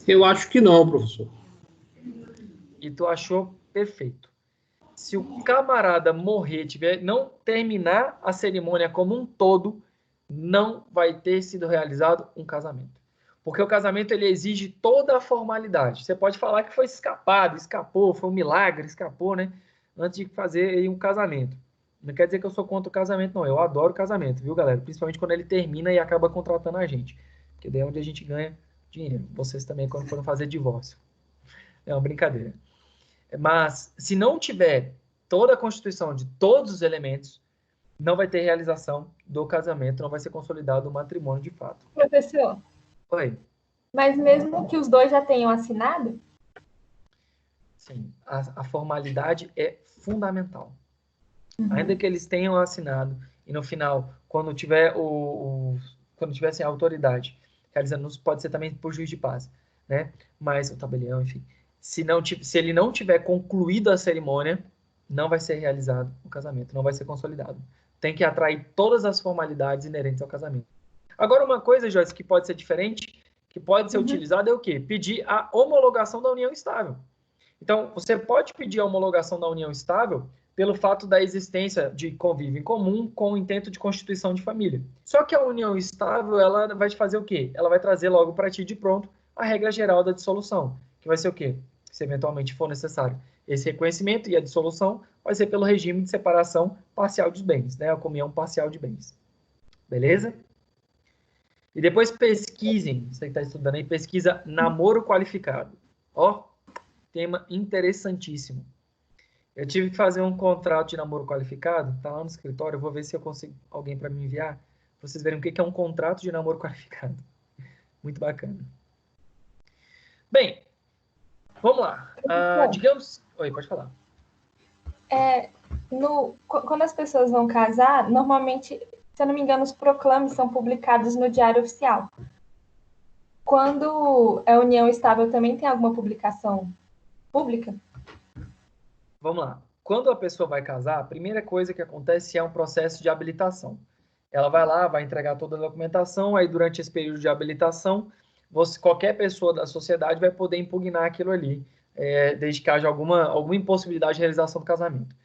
Eu acho que não, professor.
E tu achou perfeito. Se o camarada morrer, não terminar a cerimônia como um todo, não vai ter sido realizado um casamento. Porque o casamento ele exige toda a formalidade. Você pode falar que foi escapado, escapou, foi um milagre, escapou, né? Antes de fazer um casamento. Não quer dizer que eu sou contra o casamento, não. Eu adoro o casamento, viu, galera? Principalmente quando ele termina e acaba contratando a gente. Porque daí é onde a gente ganha dinheiro. Vocês também, quando forem fazer divórcio. É uma brincadeira. Mas, se não tiver toda a constituição de todos os elementos, não vai ter realização do casamento, não vai ser consolidado o matrimônio de fato.
Professor,
Oi.
mas mesmo que os dois já tenham assinado?
Sim, a formalidade é fundamental. Ainda que eles tenham assinado, e no final, quando tiver quando tiver sem autoridade, realizando, pode ser também por juiz de paz, né? Mas o tabelião, enfim, se ele não tiver concluído a cerimônia, não vai ser realizado o casamento, não vai ser consolidado. Tem que atrair todas as formalidades inerentes ao casamento. Agora, uma coisa, Joyce, que pode ser diferente, que pode ser utilizada é o quê? Pedir a homologação da união estável. Então, você pode pedir a homologação da união estável pelo fato da existência de convívio em comum com o intento de constituição de família. Só que a união estável, ela vai te fazer o quê? Ela vai trazer logo para ti de pronto a regra geral da dissolução, que vai ser o quê? Se eventualmente for necessário. Esse reconhecimento e a dissolução vai ser pelo regime de separação parcial dos bens, né? A comunhão parcial de bens. Beleza? E depois pesquisem, você que está estudando aí, pesquisa namoro qualificado. Ó, tema interessantíssimo. Eu tive que fazer um contrato de namoro qualificado, tá lá no escritório, eu vou ver se eu consigo alguém para me enviar, para vocês verem o que é um contrato de namoro qualificado. Muito bacana. Bem, vamos lá. Digamos... Oi, pode falar.
Quando as pessoas vão casar, normalmente, se eu não me engano, os proclames são publicados no Diário Oficial. Quando é união estável, também tem alguma publicação pública?
Vamos lá. Quando a pessoa vai casar, a primeira coisa que acontece é um processo de habilitação. Ela vai lá, vai entregar toda a documentação, aí durante esse período de habilitação, qualquer pessoa da sociedade vai poder impugnar aquilo ali, desde que haja alguma impossibilidade de realização do casamento.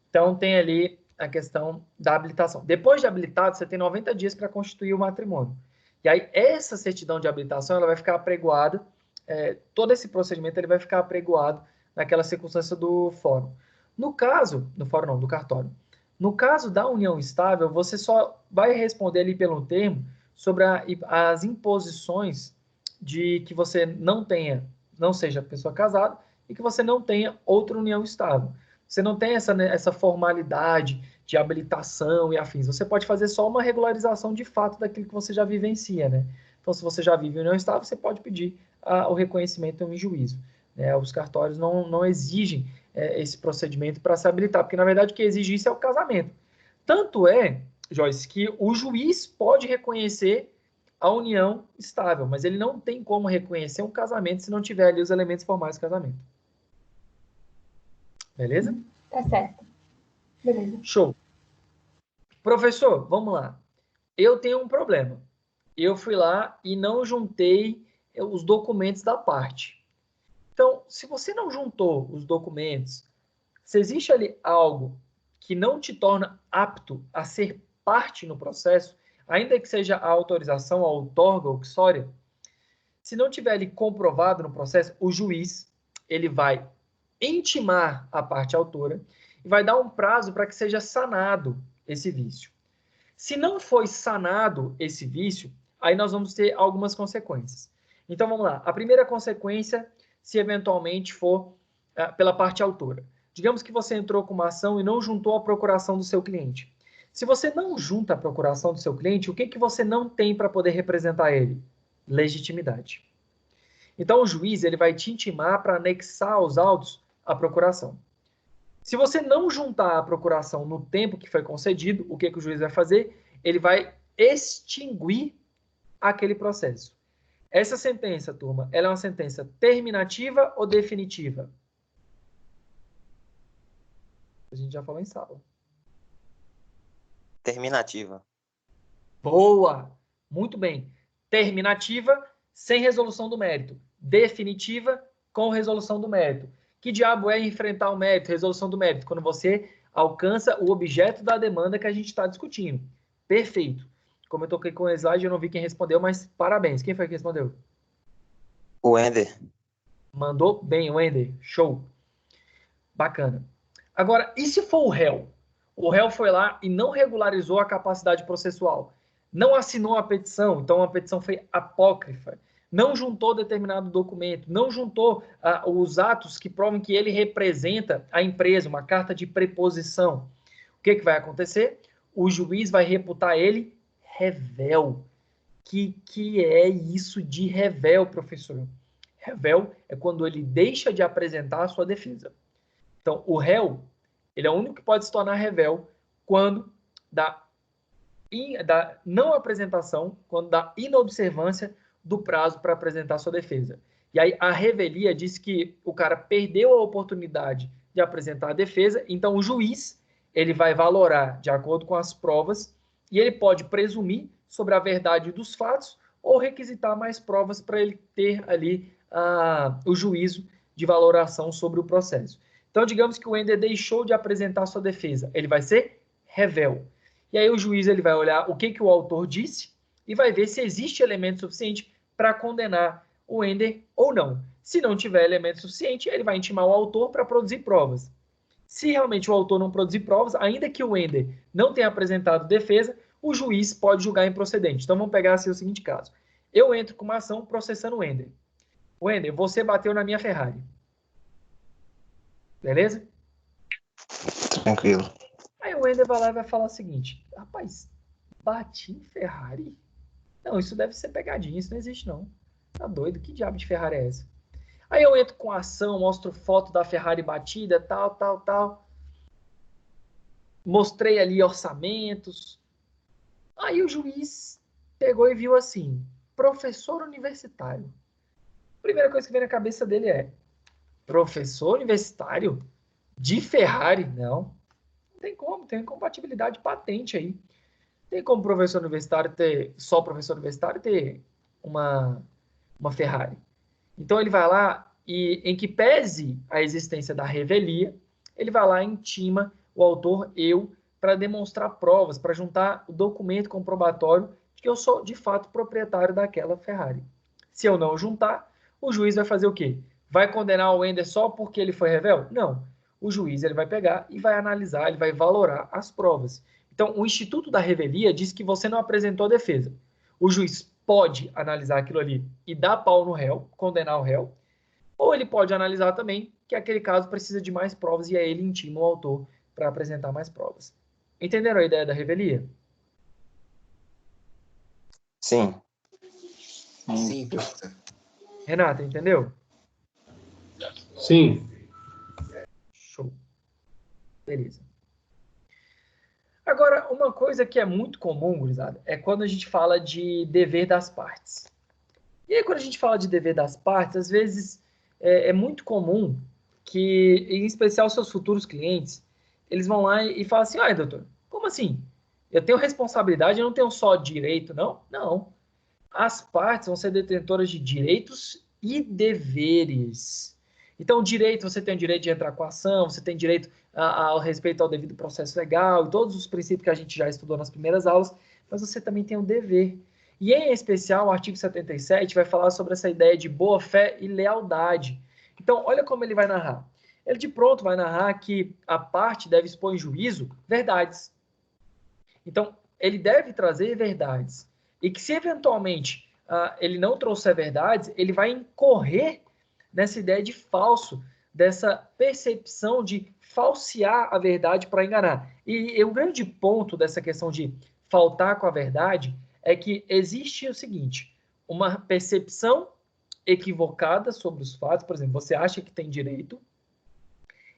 Então, tem ali a questão da habilitação. Depois de habilitado, você tem 90 dias para constituir o matrimônio. E aí, essa certidão de habilitação, ela vai ficar apregoada, todo esse procedimento ele vai ficar apregoado naquela circunstância do fórum. No caso, do fórum não, do cartório. No caso da união estável, você só vai responder ali pelo termo sobre as imposições de que você não seja pessoa casada e que você não tenha outra união estável. Você não tem essa formalidade de habilitação e afins. Você pode fazer só uma regularização de fato daquilo que você já vivencia, né? Então, se você já vive em união estável, você pode pedir o reconhecimento em juízo. Os cartórios não exigem esse procedimento para se habilitar, porque, na verdade, o que exige isso é o casamento. Tanto é, Joyce, que o juiz pode reconhecer a união estável, mas ele não tem como reconhecer um casamento se não tiver ali os elementos formais do casamento. Beleza?
Tá certo. Beleza.
Show. Professor, vamos lá. Eu tenho um problema. Eu fui lá e não juntei os documentos da parte. Então, se você não juntou os documentos, se existe ali algo que não te torna apto a ser parte no processo, ainda que seja a autorização, a outorga ou xória, se não tiver ali comprovado no processo, o juiz ele vai intimar a parte autora e vai dar um prazo para que seja sanado esse vício. Se não foi sanado esse vício, aí nós vamos ter algumas consequências. Então, vamos lá. A primeira consequência, se eventualmente for pela parte autora. Digamos que você entrou com uma ação e não juntou a procuração do seu cliente. Se você não junta a procuração do seu cliente, o que você não tem para poder representar ele? Legitimidade. Então, o juiz ele vai te intimar para anexar aos autos a procuração. Se você não juntar a procuração no tempo que foi concedido, o que o juiz vai fazer? Ele vai extinguir aquele processo. Essa sentença, turma, ela é uma sentença terminativa ou definitiva? A gente já falou em sala.
Terminativa.
Boa! Muito bem. Terminativa, sem resolução do mérito. Definitiva, com resolução do mérito. Que diabo é enfrentar o mérito, resolução do mérito? Quando você alcança o objeto da demanda que a gente está discutindo. Perfeito. Como eu toquei com o slide, eu não vi quem respondeu, mas parabéns. Quem foi que respondeu?
O Wender.
Mandou bem, Wender. Show. Bacana. Agora, e se for o réu? O réu foi lá e não regularizou a capacidade processual. Não assinou a petição, então a petição foi apócrifa. Não juntou determinado documento, não juntou os atos que provam que ele representa a empresa, uma carta de preposição. O que vai acontecer? O juiz vai reputar ele revel. Que é isso de revel, professor? Revel é quando ele deixa de apresentar a sua defesa. Então, o réu, ele é o único que pode se tornar revel quando dá da não apresentação, quando da inobservância do prazo para apresentar sua defesa. E aí a revelia diz que o cara perdeu a oportunidade de apresentar a defesa, então o juiz ele vai valorar de acordo com as provas e ele pode presumir sobre a verdade dos fatos ou requisitar mais provas para ele ter ali o juízo de valoração sobre o processo. Então, digamos que o Ender deixou de apresentar sua defesa, ele vai ser revel. E aí o juiz ele vai olhar o que o autor disse e vai ver se existe elemento suficiente para condenar o Ender ou não. Se não tiver elemento suficiente, ele vai intimar o autor para produzir provas. Se realmente o autor não produzir provas, ainda que o Ender não tenha apresentado defesa, o juiz pode julgar improcedente. Então vamos pegar assim o seguinte caso. Eu entro com uma ação processando o Ender. O Ender, você bateu na minha Ferrari. Beleza?
Tranquilo.
Aí o Ender vai lá e vai falar o seguinte: rapaz, bati em Ferrari? Não, isso deve ser pegadinha, isso não existe não. Tá doido? Que diabo de Ferrari é essa? Aí eu entro com a ação, mostro foto da Ferrari batida, tal. Mostrei ali orçamentos. Aí o juiz pegou e viu assim: professor universitário. A primeira coisa que vem na cabeça dele é: professor universitário de Ferrari? Não. Não tem como, tem incompatibilidade patente aí. Tem como professor universitário ter, só professor universitário ter uma Ferrari. Então ele vai lá e, em que pese a existência da revelia, ele vai lá e intima o autor, para demonstrar provas, para juntar o documento comprobatório de que eu sou, de fato, proprietário daquela Ferrari. Se eu não juntar, o juiz vai fazer o quê? Vai condenar o Ender só porque ele foi revel? Não. O juiz ele vai pegar e vai analisar, ele vai valorar as provas. Então, o Instituto da Revelia diz que você não apresentou defesa. O juiz pode analisar aquilo ali e dar pau no réu, condenar o réu, ou ele pode analisar também que aquele caso precisa de mais provas e aí ele intima o autor para apresentar mais provas. Entenderam a ideia da revelia?
Sim.
Sim, professor.
Renata, entendeu?
Sim.
Show. Beleza. Agora, uma coisa que é muito comum, gurizada, é quando a gente fala de dever das partes. E aí, quando a gente fala de dever das partes, às vezes é muito comum que, em especial seus futuros clientes, eles vão lá e falam assim: olha, doutor, como assim? Eu tenho responsabilidade, eu não tenho só direito, não? Não. As partes vão ser detentoras de direitos e deveres. Então, direito, você tem o direito de entrar com a ação, você tem direito ao respeito ao devido processo legal, e todos os princípios que a gente já estudou nas primeiras aulas, mas você também tem o dever. E, em especial, o artigo 77 vai falar sobre essa ideia de boa-fé e lealdade. Então, olha como ele vai narrar. Ele, de pronto, vai narrar que a parte deve expor em juízo verdades. Então, ele deve trazer verdades. E que, se eventualmente ele não trouxer verdades, ele vai incorrer nessa ideia de falso, dessa percepção de falsear a verdade para enganar. E o grande ponto dessa questão de faltar com a verdade é que existe o seguinte: uma percepção equivocada sobre os fatos. Por exemplo, você acha que tem direito,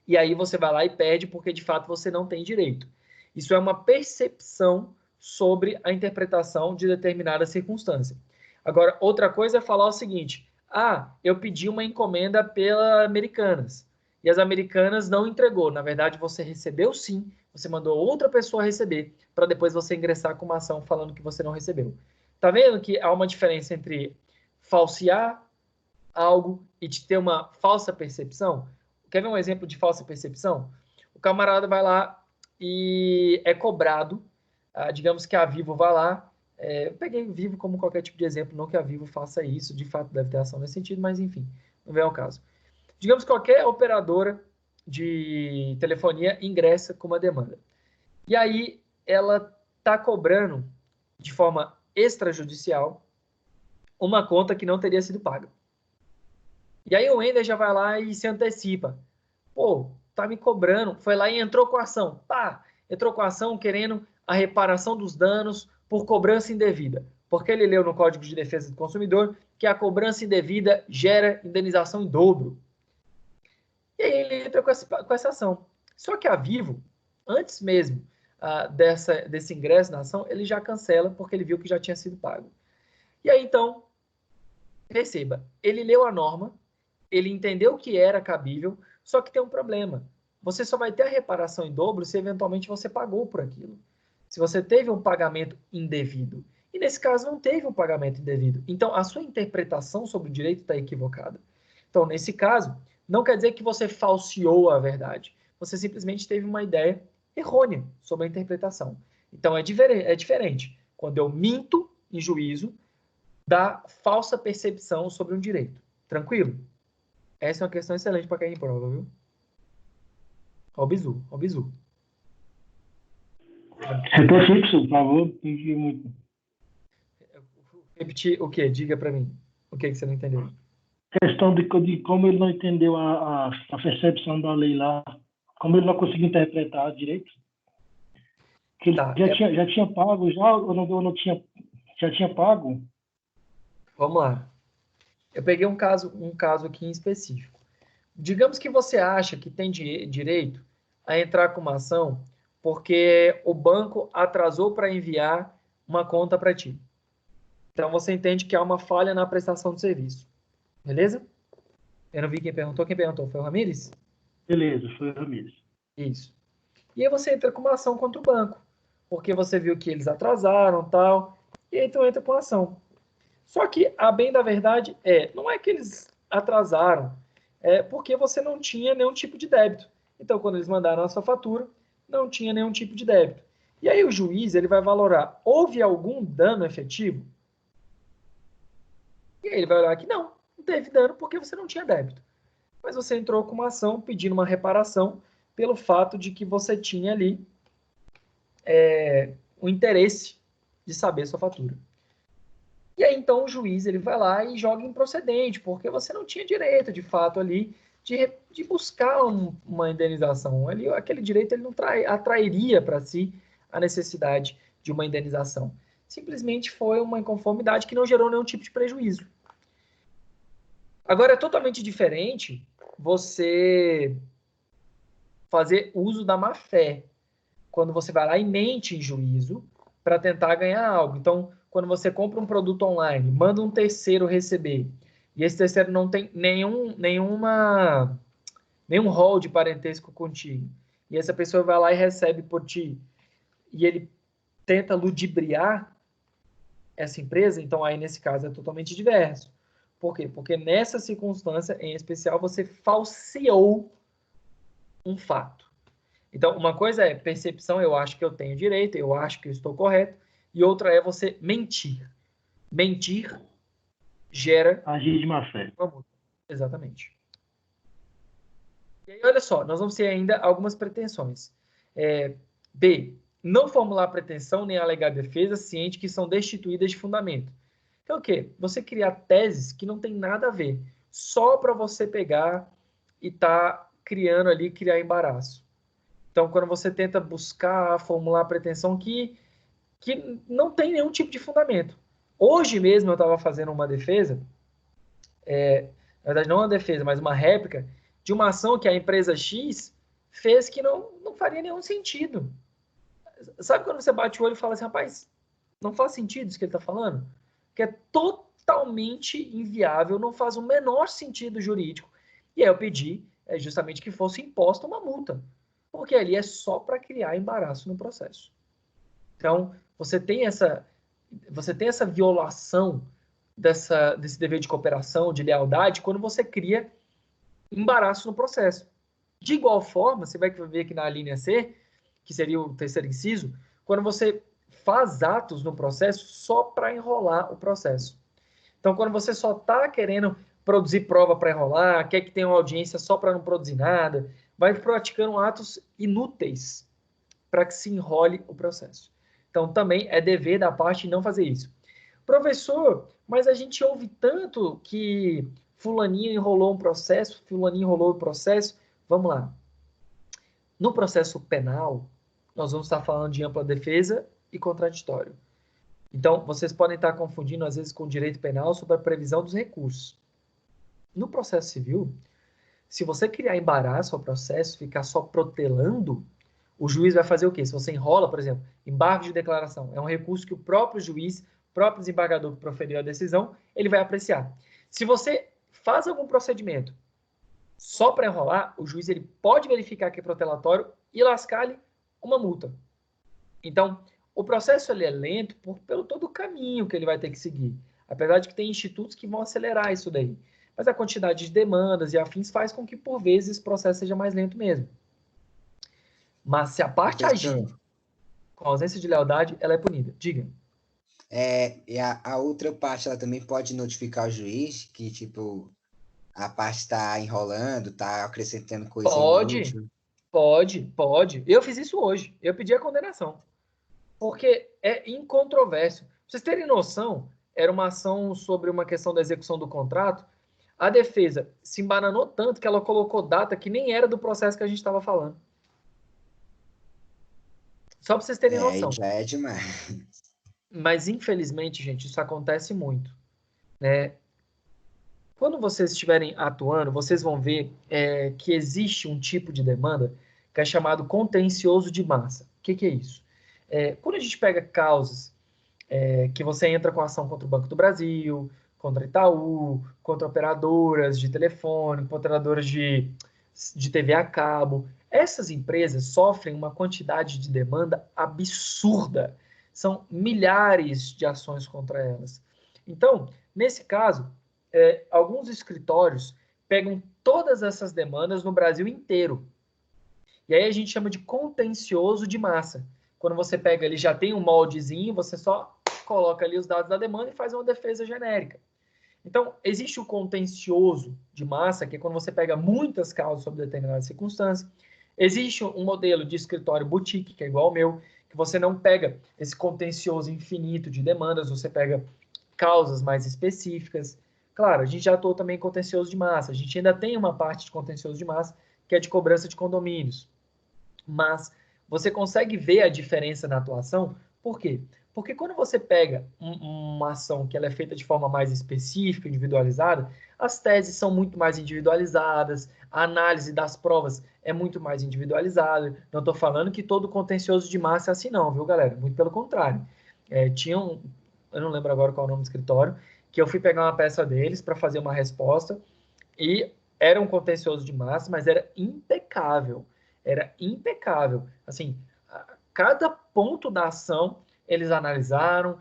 e aí você vai lá e pede porque de fato você não tem direito. Isso é uma percepção sobre a interpretação de determinada circunstância. Agora, outra coisa é falar o seguinte: eu pedi uma encomenda pela Americanas, e as Americanas não entregou. Na verdade, você recebeu sim, você mandou outra pessoa receber, para depois você ingressar com uma ação falando que você não recebeu. Tá vendo que há uma diferença entre falsear algo e de ter uma falsa percepção? Quer ver um exemplo de falsa percepção? O camarada vai lá e é cobrado, digamos que a Vivo vai lá, eu peguei Vivo como qualquer tipo de exemplo, não que a Vivo faça isso, de fato deve ter ação nesse sentido, mas enfim, não vem ao caso. Digamos que qualquer operadora de telefonia ingressa com uma demanda. E aí ela está cobrando de forma extrajudicial uma conta que não teria sido paga. E aí o Ender já vai lá e se antecipa. Pô, tá me cobrando. Foi lá e entrou com a ação. Entrou com a ação querendo a reparação dos danos por cobrança indevida. Porque ele leu no Código de Defesa do Consumidor que a cobrança indevida gera indenização em dobro. E aí ele entra com essa ação. Só que a Vivo, antes mesmo desse ingresso na ação, ele já cancela porque ele viu que já tinha sido pago. E aí, então, perceba, ele leu a norma, ele entendeu que era cabível, só que tem um problema. Você só vai ter a reparação em dobro se eventualmente você pagou por aquilo. Se você teve um pagamento indevido. E nesse caso não teve um pagamento indevido. Então, a sua interpretação sobre o direito está equivocada. Então, nesse caso, não quer dizer que você falseou a verdade. Você simplesmente teve uma ideia errônea sobre a interpretação. Então, é diferente quando eu minto em juízo da falsa percepção sobre um direito. Tranquilo? Essa é uma questão excelente para cair em prova, viu? Ó o bizu, ó o bizu.
Repete, por favor, entendi muito.
Repetir o quê? Diga para mim. O que você não entendeu?
Questão de como ele não entendeu a percepção da lei lá, como ele não conseguiu interpretar direito. Que ele já tinha pago, ou não tinha, já tinha pago?
Vamos lá. Eu peguei um caso aqui em específico. Digamos que você acha que tem direito a entrar com uma ação porque o banco atrasou para enviar uma conta para ti. Então, você entende que há uma falha na prestação do serviço. Beleza? Eu não vi quem perguntou. Quem perguntou? Foi o Ramires?
Beleza, foi o Ramires.
Isso. E aí você entra com uma ação contra o banco, porque você viu que eles atrasaram e tal, e aí então entra com a ação. Só que, a bem da verdade, não é que eles atrasaram, é porque você não tinha nenhum tipo de débito. Então, quando eles mandaram a sua fatura, não tinha nenhum tipo de débito. E aí o juiz ele vai valorar, houve algum dano efetivo? E aí ele vai olhar que não teve dano porque você não tinha débito. Mas você entrou com uma ação pedindo uma reparação pelo fato de que você tinha ali o interesse de saber sua fatura. E aí, então, o juiz ele vai lá e joga improcedente, porque você não tinha direito, de fato, ali, de buscar uma indenização. Ali, aquele direito ele não atrairia para si a necessidade de uma indenização. Simplesmente foi uma inconformidade que não gerou nenhum tipo de prejuízo. Agora, é totalmente diferente você fazer uso da má-fé, quando você vai lá e mente em juízo para tentar ganhar algo. Então, quando você compra um produto online, manda um terceiro receber, e esse terceiro não tem nenhum rol de parentesco contigo, e essa pessoa vai lá e recebe por ti, e ele tenta ludibriar essa empresa, então aí nesse caso é totalmente diverso. Por quê? Porque nessa circunstância, em especial, você falseou um fato. Então, uma coisa é percepção, eu acho que eu tenho direito, eu acho que eu estou correto, e outra é você mentir. Mentir gera...
agir de má fé.
Exatamente. E aí, olha só, nós vamos ter ainda algumas pretensões. B. Não formular pretensão nem alegar defesa, ciente que são destituídas de fundamento. Então, o quê? Você criar teses que não tem nada a ver, só para você pegar e criar embaraço. Então, quando você tenta buscar, formular pretensão que não tem nenhum tipo de fundamento. Hoje mesmo eu estava fazendo uma defesa, na verdade não uma defesa, mas uma réplica, de uma ação que a empresa X fez que não faria nenhum sentido. Sabe quando você bate o olho e fala assim, rapaz, não faz sentido isso que ele está falando? Que é totalmente inviável, não faz o menor sentido jurídico. E aí eu pedi justamente que fosse imposta uma multa, porque ali é só para criar embaraço no processo. Então, você tem essa violação desse dever de cooperação, de lealdade, quando você cria embaraço no processo. De igual forma, você vai ver aqui na linha C, que seria o terceiro inciso, quando você faz atos no processo só para enrolar o processo. Então, quando você só está querendo produzir prova para enrolar, quer que tenha uma audiência só para não produzir nada, vai praticando atos inúteis para que se enrole o processo. Então, também é dever da parte não fazer isso. Professor, mas a gente ouve tanto que fulaninho enrolou um processo, fulaninho enrolou o processo. Vamos lá. No processo penal, nós vamos estar falando de ampla defesa e contraditório. Então, vocês podem estar confundindo, às vezes, com o direito penal sobre a previsão dos recursos. No processo civil, se você criar embaraço ao processo, ficar só protelando, O juiz vai fazer o quê? Se você enrola, por exemplo, embargo de declaração, é um recurso que o próprio juiz, o próprio desembargador que proferiu a decisão, ele vai apreciar. Se você faz algum procedimento só para enrolar, o juiz ele pode verificar que é protelatório e lascar-lhe uma multa. Então, o processo ele é lento pelo todo o caminho que ele vai ter que seguir. Apesar de que tem institutos que vão acelerar isso daí. Mas a quantidade de demandas e afins faz com que, por vezes, esse processo seja mais lento mesmo. Mas se a parte agir com ausência de lealdade, ela é punida. Diga.
E a outra parte, ela também pode notificar o juiz que, tipo, a parte está enrolando, está acrescentando coisa inútil.
Pode. Eu fiz isso hoje. Eu pedi a condenação. Porque é incontroverso. Pra vocês terem noção, era uma ação sobre uma questão da execução do contrato. A defesa se embananou tanto que ela colocou data que nem era do processo que a gente estava falando. Só para vocês terem noção.
Já é demais.
Mas, infelizmente, gente, isso acontece muito. Né? Quando vocês estiverem atuando, vocês vão ver que existe um tipo de demanda que é chamado contencioso de massa. O que é isso? Quando a gente pega causas que você entra com ação contra o Banco do Brasil, contra Itaú, contra operadoras de telefone, contra operadoras de TV a cabo, essas empresas sofrem uma quantidade de demanda absurda. São milhares de ações contra elas. Então, nesse caso, alguns escritórios pegam todas essas demandas no Brasil inteiro. E aí a gente chama de contencioso de massa. Quando você pega ali, já tem um moldezinho, você só coloca ali os dados da demanda e faz uma defesa genérica. Então, existe o contencioso de massa, que é quando você pega muitas causas sobre determinadas circunstâncias. Existe um modelo de escritório boutique, que é igual ao meu, que você não pega esse contencioso infinito de demandas, você pega causas mais específicas. Claro, a gente já atuou também em contencioso de massa. A gente ainda tem uma parte de contencioso de massa, que é de cobrança de condomínios. Mas você consegue ver a diferença na atuação. Por quê? Porque quando você pega uma ação que ela é feita de forma mais específica, individualizada, as teses são muito mais individualizadas, a análise das provas é muito mais individualizada. Não estou falando que todo contencioso de massa é assim não, viu, galera? Muito pelo contrário. Eu não lembro agora qual é o nome do escritório, que eu fui pegar uma peça deles para fazer uma resposta e era um contencioso de massa, mas era impecável. Era impecável. Assim, cada ponto da ação eles analisaram,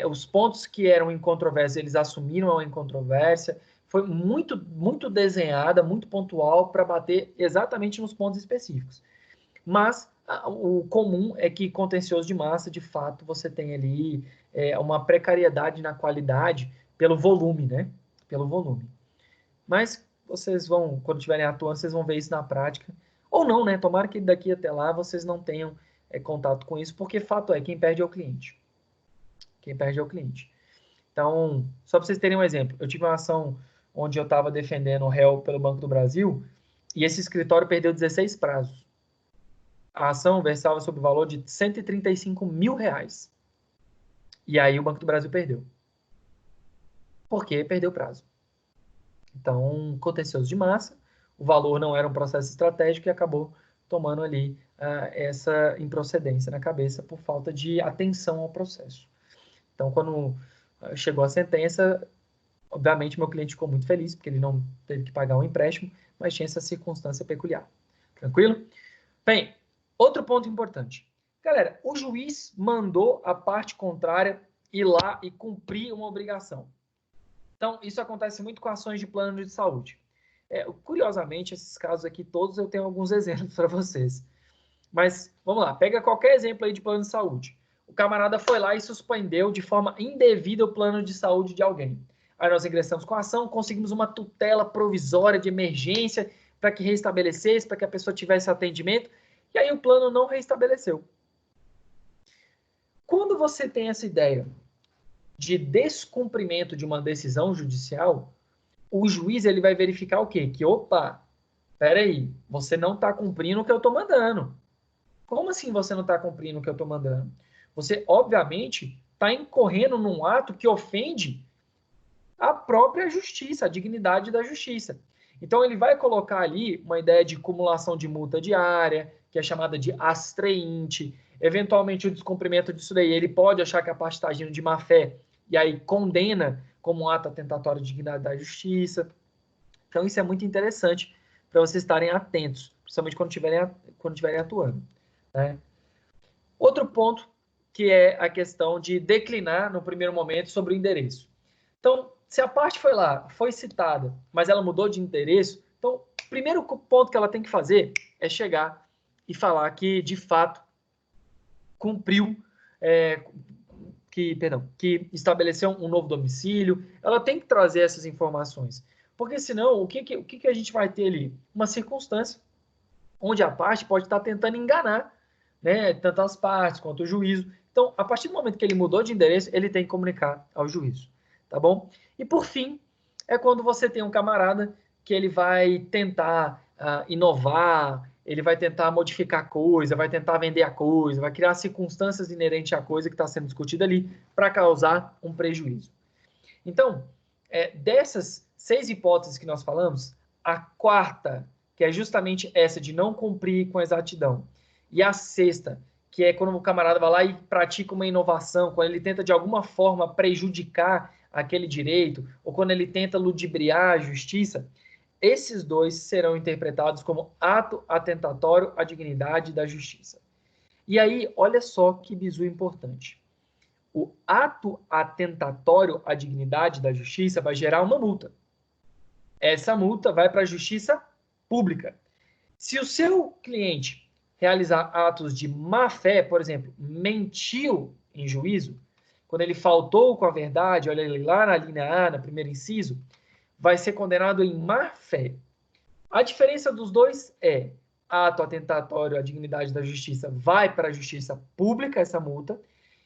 os pontos que eram em controvérsia, eles assumiram a incontrovérsia. Foi muito, muito desenhada, muito pontual para bater exatamente nos pontos específicos. Mas o comum é que contencioso de massa, de fato, você tem ali uma precariedade na qualidade pelo volume, né? Pelo volume. Mas vocês vão, quando estiverem atuando, vocês vão ver isso na prática. Ou não, né? Tomara que daqui até lá vocês não tenham contato com isso, porque fato é, quem perde é o cliente. Quem perde é o cliente. Então, só para vocês terem um exemplo, eu tive uma ação onde eu estava defendendo o réu pelo Banco do Brasil e esse escritório perdeu 16 prazos. A ação versava sobre o valor de R$135 mil. E aí o Banco do Brasil perdeu. Por quê? Perdeu o prazo. Então, contencioso de massa, o valor não era um processo estratégico e acabou tomando ali essa improcedência na cabeça por falta de atenção ao processo. Então, quando chegou a sentença, obviamente meu cliente ficou muito feliz, porque ele não teve que pagar um empréstimo, mas tinha essa circunstância peculiar. Tranquilo? Bem, outro ponto importante. Galera, o juiz mandou a parte contrária ir lá e cumprir uma obrigação. Então, isso acontece muito com ações de plano de saúde. Curiosamente, esses casos aqui todos eu tenho alguns exemplos para vocês. Mas, vamos lá, pega qualquer exemplo aí de plano de saúde. O camarada foi lá e suspendeu de forma indevida o plano de saúde de alguém. Aí nós ingressamos com a ação, conseguimos uma tutela provisória de emergência para que restabelecesse, para que a pessoa tivesse atendimento, e aí o plano não restabeleceu. Quando você tem essa ideia de descumprimento de uma decisão judicial, o juiz ele vai verificar o quê? Que, opa, peraí, você não está cumprindo o que eu estou mandando. Como assim você não está cumprindo o que eu estou mandando? Você, obviamente, está incorrendo num ato que ofende a própria justiça, a dignidade da justiça. Então, ele vai colocar ali uma ideia de acumulação de multa diária, que é chamada de astreinte. Eventualmente, o descumprimento disso daí, ele pode achar que a parte está agindo de má fé, e aí condena como um ato atentatório à dignidade da justiça. Então, isso é muito interessante para vocês estarem atentos, principalmente quando estiverem atuando, né? Outro ponto, que é a questão de declinar no primeiro momento sobre o endereço. Então, se a parte foi lá, foi citada, mas ela mudou de endereço, então, o primeiro ponto que ela tem que fazer é chegar e falar que, de fato, cumpriu, que estabeleceu um novo domicílio. Ela tem que trazer essas informações. Porque, senão, o que a gente vai ter ali? Uma circunstância onde a parte pode estar tentando enganar, né, tanto as partes quanto o juízo. Então, a partir do momento que ele mudou de endereço, ele tem que comunicar ao juízo, tá bom? E, por fim, é quando você tem um camarada que ele vai tentar inovar, ele vai tentar modificar a coisa, vai tentar vender a coisa, vai criar circunstâncias inerentes à coisa que está sendo discutida ali para causar um prejuízo. Então, dessas 6 hipóteses que nós falamos, a quarta, que é justamente essa de não cumprir com exatidão, e a sexta, que é quando o camarada vai lá e pratica uma inovação, quando ele tenta de alguma forma prejudicar aquele direito, ou quando ele tenta ludibriar a justiça, esses 2 serão interpretados como ato atentatório à dignidade da justiça. E aí, olha só que bizu importante. O ato atentatório à dignidade da justiça vai gerar uma multa. Essa multa vai para a justiça pública. Se o seu cliente realizar atos de má fé, por exemplo, mentiu em juízo, quando ele faltou com a verdade, olha ele lá na linha A, no primeiro inciso, vai ser condenado em má fé. A diferença dos dois é ato atentatório à dignidade da justiça vai para a justiça pública, essa multa,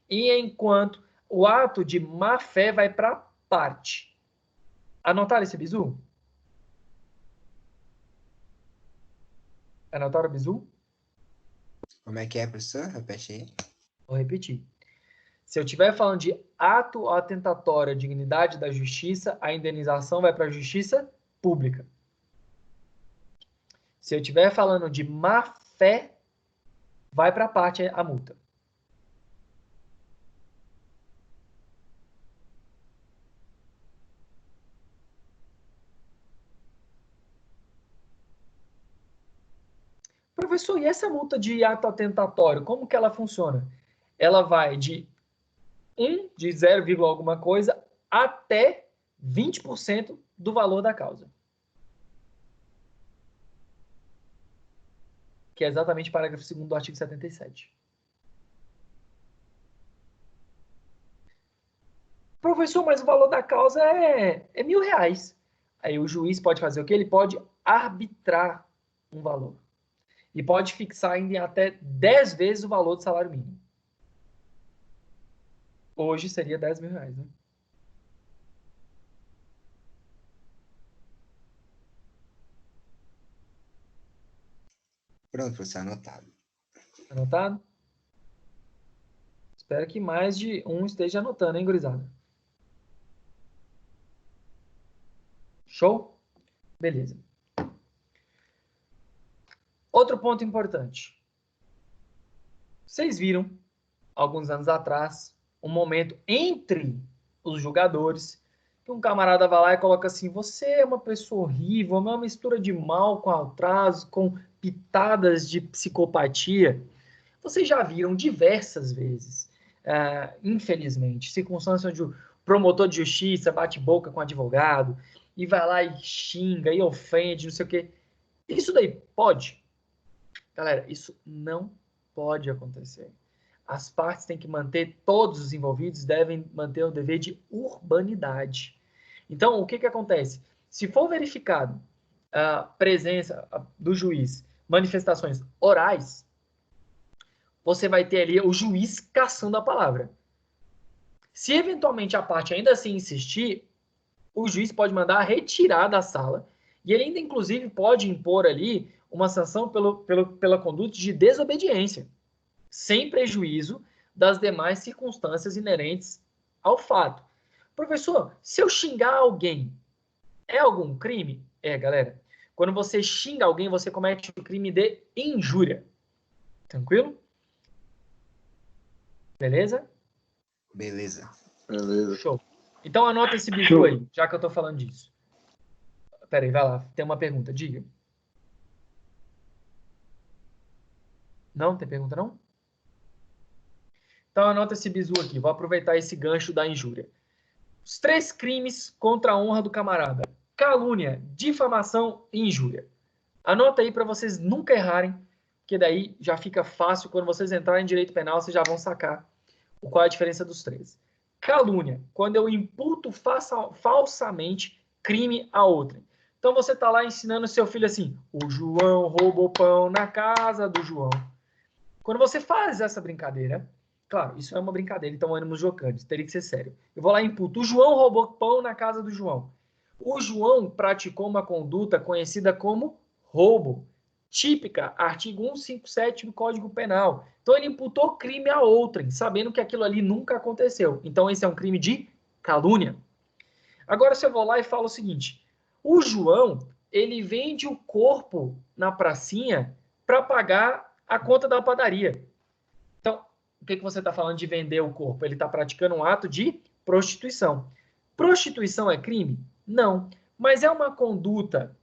e enquanto o ato de má fé vai para a parte. Anotaram esse bizu? Anotaram o bizu?
Como é que é, professor? Repete aí.
Vou repetir. Se eu estiver falando de ato atentatório à dignidade da justiça, a indenização vai para a justiça pública. Se eu estiver falando de má fé, vai para a parte a multa. Professor, e essa multa de ato atentatório, como que ela funciona? Ela vai de 0, alguma coisa, até 20% do valor da causa. Que é exatamente o parágrafo 2º do artigo 77. Professor, mas o valor da causa é R$1.000. Aí o juiz pode fazer o quê? Ele pode arbitrar um valor. E pode fixar ainda em até 10 vezes o valor do salário mínimo. Hoje seria R$10.000, né?
Pronto, professor, anotado.
Anotado? Espero que mais de um esteja anotando, hein, gurizada? Show? Beleza. Outro ponto importante. Vocês viram, alguns anos atrás, um momento entre os jogadores, que um camarada vai lá e coloca assim, você é uma pessoa horrível, é uma mistura de mal com atraso, com pitadas de psicopatia. Vocês já viram diversas vezes, infelizmente, circunstâncias onde o promotor de justiça bate boca com o advogado, e vai lá e xinga, e ofende, não sei o quê. Isso daí pode? Galera, isso não pode acontecer. As partes têm que manter, todos os envolvidos devem manter o dever de urbanidade. Então, o que acontece? Se for verificado a presença do juiz, manifestações orais, você vai ter ali o juiz caçando a palavra. Se eventualmente a parte ainda assim insistir, o juiz pode mandar retirar da sala e ele ainda, inclusive, pode impor ali uma sanção pela conduta de desobediência, sem prejuízo das demais circunstâncias inerentes ao fato. Professor, se eu xingar alguém, é algum crime? Galera. Quando você xinga alguém, você comete o crime de injúria. Tranquilo? Beleza?
Beleza.
Show. Então anota esse bizu aí, já que eu tô falando disso. Pera aí, vai lá. Tem uma pergunta, diga. Não? Tem pergunta não? Então anota esse bizu aqui. Vou aproveitar esse gancho da injúria. Os 3 crimes contra a honra do camarada. Calúnia, difamação e injúria. Anota aí para vocês nunca errarem, porque daí já fica fácil. Quando vocês entrarem em direito penal, vocês já vão sacar qual é a diferença dos 3. Calúnia, quando eu imputo falsamente crime a outrem. Então você está lá ensinando seu filho assim, o João roubou pão na casa do João. Quando você faz essa brincadeira, claro, isso é uma brincadeira, então ânimos jocantes, teria que ser sério. Eu vou lá e imputo, o João roubou pão na casa do João. O João praticou uma conduta conhecida como roubo, típica, artigo 157 do Código Penal. Então ele imputou crime a outrem, sabendo que aquilo ali nunca aconteceu. Então esse é um crime de calúnia. Agora se eu vou lá e falo o seguinte, o João, ele vende o corpo na pracinha para pagar a conta da padaria. Então, o que você está falando de vender o corpo? Ele está praticando um ato de prostituição. Prostituição é crime? Não. Mas é uma conduta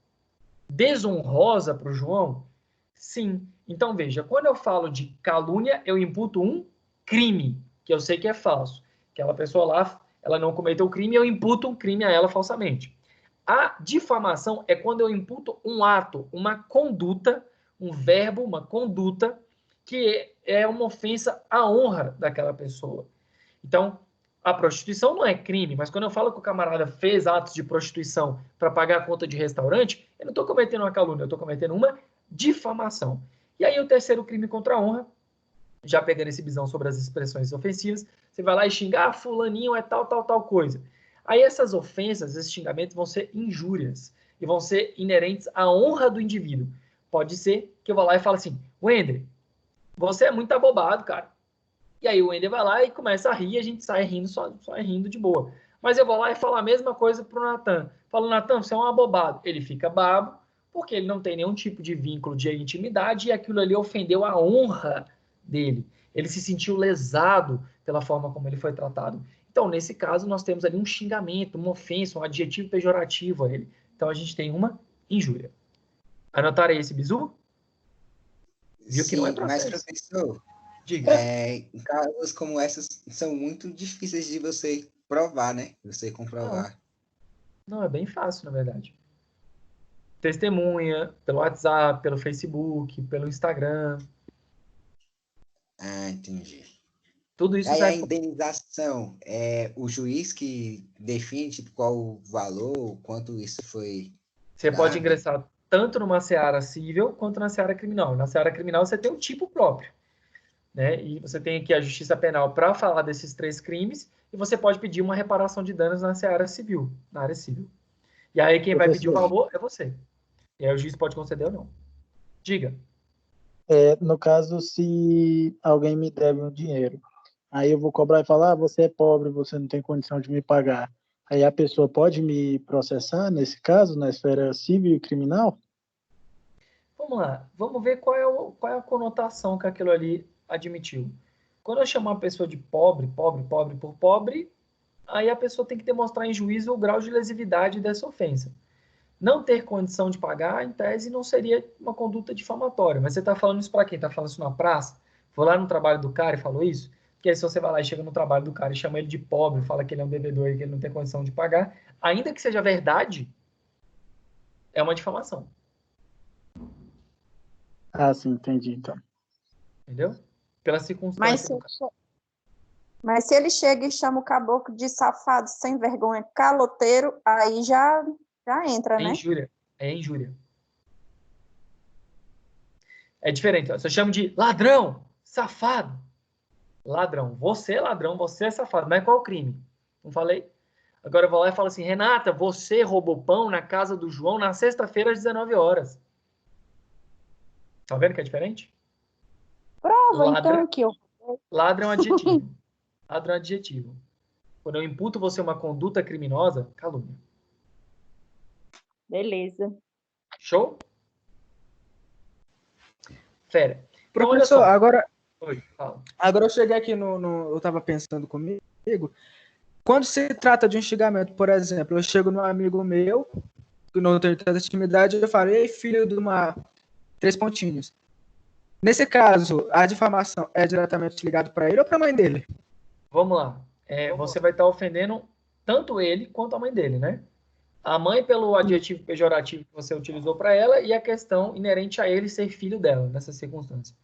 desonrosa para o João? Sim. Então, veja, quando eu falo de calúnia, eu imputo um crime, que eu sei que é falso. Aquela pessoa lá, ela não cometeu o crime, eu imputo um crime a ela falsamente. A difamação é quando eu imputo um ato, uma conduta, um verbo, uma conduta, que é uma ofensa à honra daquela pessoa. Então, a prostituição não é crime, mas quando eu falo que o camarada fez atos de prostituição para pagar a conta de restaurante, eu não estou cometendo uma calúnia, eu estou cometendo uma difamação. E aí o terceiro crime contra a honra, já pegando esse visão sobre as expressões ofensivas, você vai lá e xinga, fulaninho é tal, tal, tal coisa. Aí essas ofensas, esses xingamentos vão ser injúrias e vão ser inerentes à honra do indivíduo. Pode ser que eu vá lá e fale assim, Wender, você é muito abobado, cara. E aí o Wender vai lá e começa a rir e a gente sai rindo, só rindo de boa. Mas eu vou lá e falo a mesma coisa pro Natan. Falo, Natan, você é um abobado. Ele fica babo, porque ele não tem nenhum tipo de vínculo de intimidade e aquilo ali ofendeu a honra dele. Ele se sentiu lesado pela forma como ele foi tratado. Então, nesse caso, nós temos ali um xingamento, uma ofensa, um adjetivo pejorativo a ele. Então, a gente tem uma injúria. Anotaram aí esse bizu? Viu que não é processo.
Mas, professor,
diga.
Em casos como essas, são muito difíceis de você provar, né? Você comprovar.
Não, é bem fácil, na verdade. Testemunha, pelo WhatsApp, pelo Facebook, pelo Instagram.
Ah, entendi.
Tudo isso
aí a indenização, é o juiz que define tipo, qual o valor, quanto isso foi.
Você pode ingressar tanto numa seara civil quanto na seara criminal. Na seara criminal você tem um tipo próprio, né? E você tem aqui a justiça penal para falar desses 3 crimes e você pode pedir uma reparação de danos na seara civil, na área civil. E aí quem vai pedir o valor é você. E aí o juiz pode conceder ou não. Diga.
No caso, se alguém me deve um dinheiro, aí eu vou cobrar e falar, você é pobre, você não tem condição de me pagar. Aí a pessoa pode me processar, nesse caso, na esfera civil e criminal?
Vamos lá, vamos ver qual é a conotação que aquilo ali admitiu. Quando eu chamar uma pessoa de pobre por pobre, aí a pessoa tem que demonstrar em juízo o grau de lesividade dessa ofensa. Não ter condição de pagar, em tese, não seria uma conduta difamatória. Mas você está falando isso para quem? Está falando isso na praça? Foi lá no trabalho do cara e falou isso? Porque aí se você vai lá e chega no trabalho do cara e chama ele de pobre, fala que ele é um devedor e que ele não tem condição de pagar, ainda que seja verdade, é uma difamação.
Ah, sim, entendi, então.
Entendeu? Pela circunstância.
Mas se ele chega e chama o caboclo de safado, sem vergonha, caloteiro, aí já entra, né?
É injúria. É diferente. Se eu chamo de ladrão, safado. Ladrão. Você é safado. Mas qual o crime? Não falei? Agora eu vou lá e falo assim, Renata, você roubou pão na casa do João na sexta-feira às 19 horas. Tá vendo que é diferente?
Prova, então, que eu...
Ladrão é um adjetivo. Ladrão é um adjetivo. Quando eu imputo você uma conduta criminosa, calúnia.
Beleza.
Show? Fera. Então, olha
Professor,
só.
agora,
Oi, fala.
agora eu cheguei aqui eu estava pensando comigo, quando se trata de um xingamento, por exemplo, eu chego num amigo meu, que não tenho tanta intimidade, eu falo, ei, filho de uma... 3 pontinhos. Nesse caso, a difamação é diretamente ligada para ele ou para a mãe dele?
Vamos lá. Você vai estar ofendendo tanto ele quanto a mãe dele, né? A mãe pelo adjetivo pejorativo que você utilizou para ela e a questão inerente a ele ser filho dela, nessa circunstância.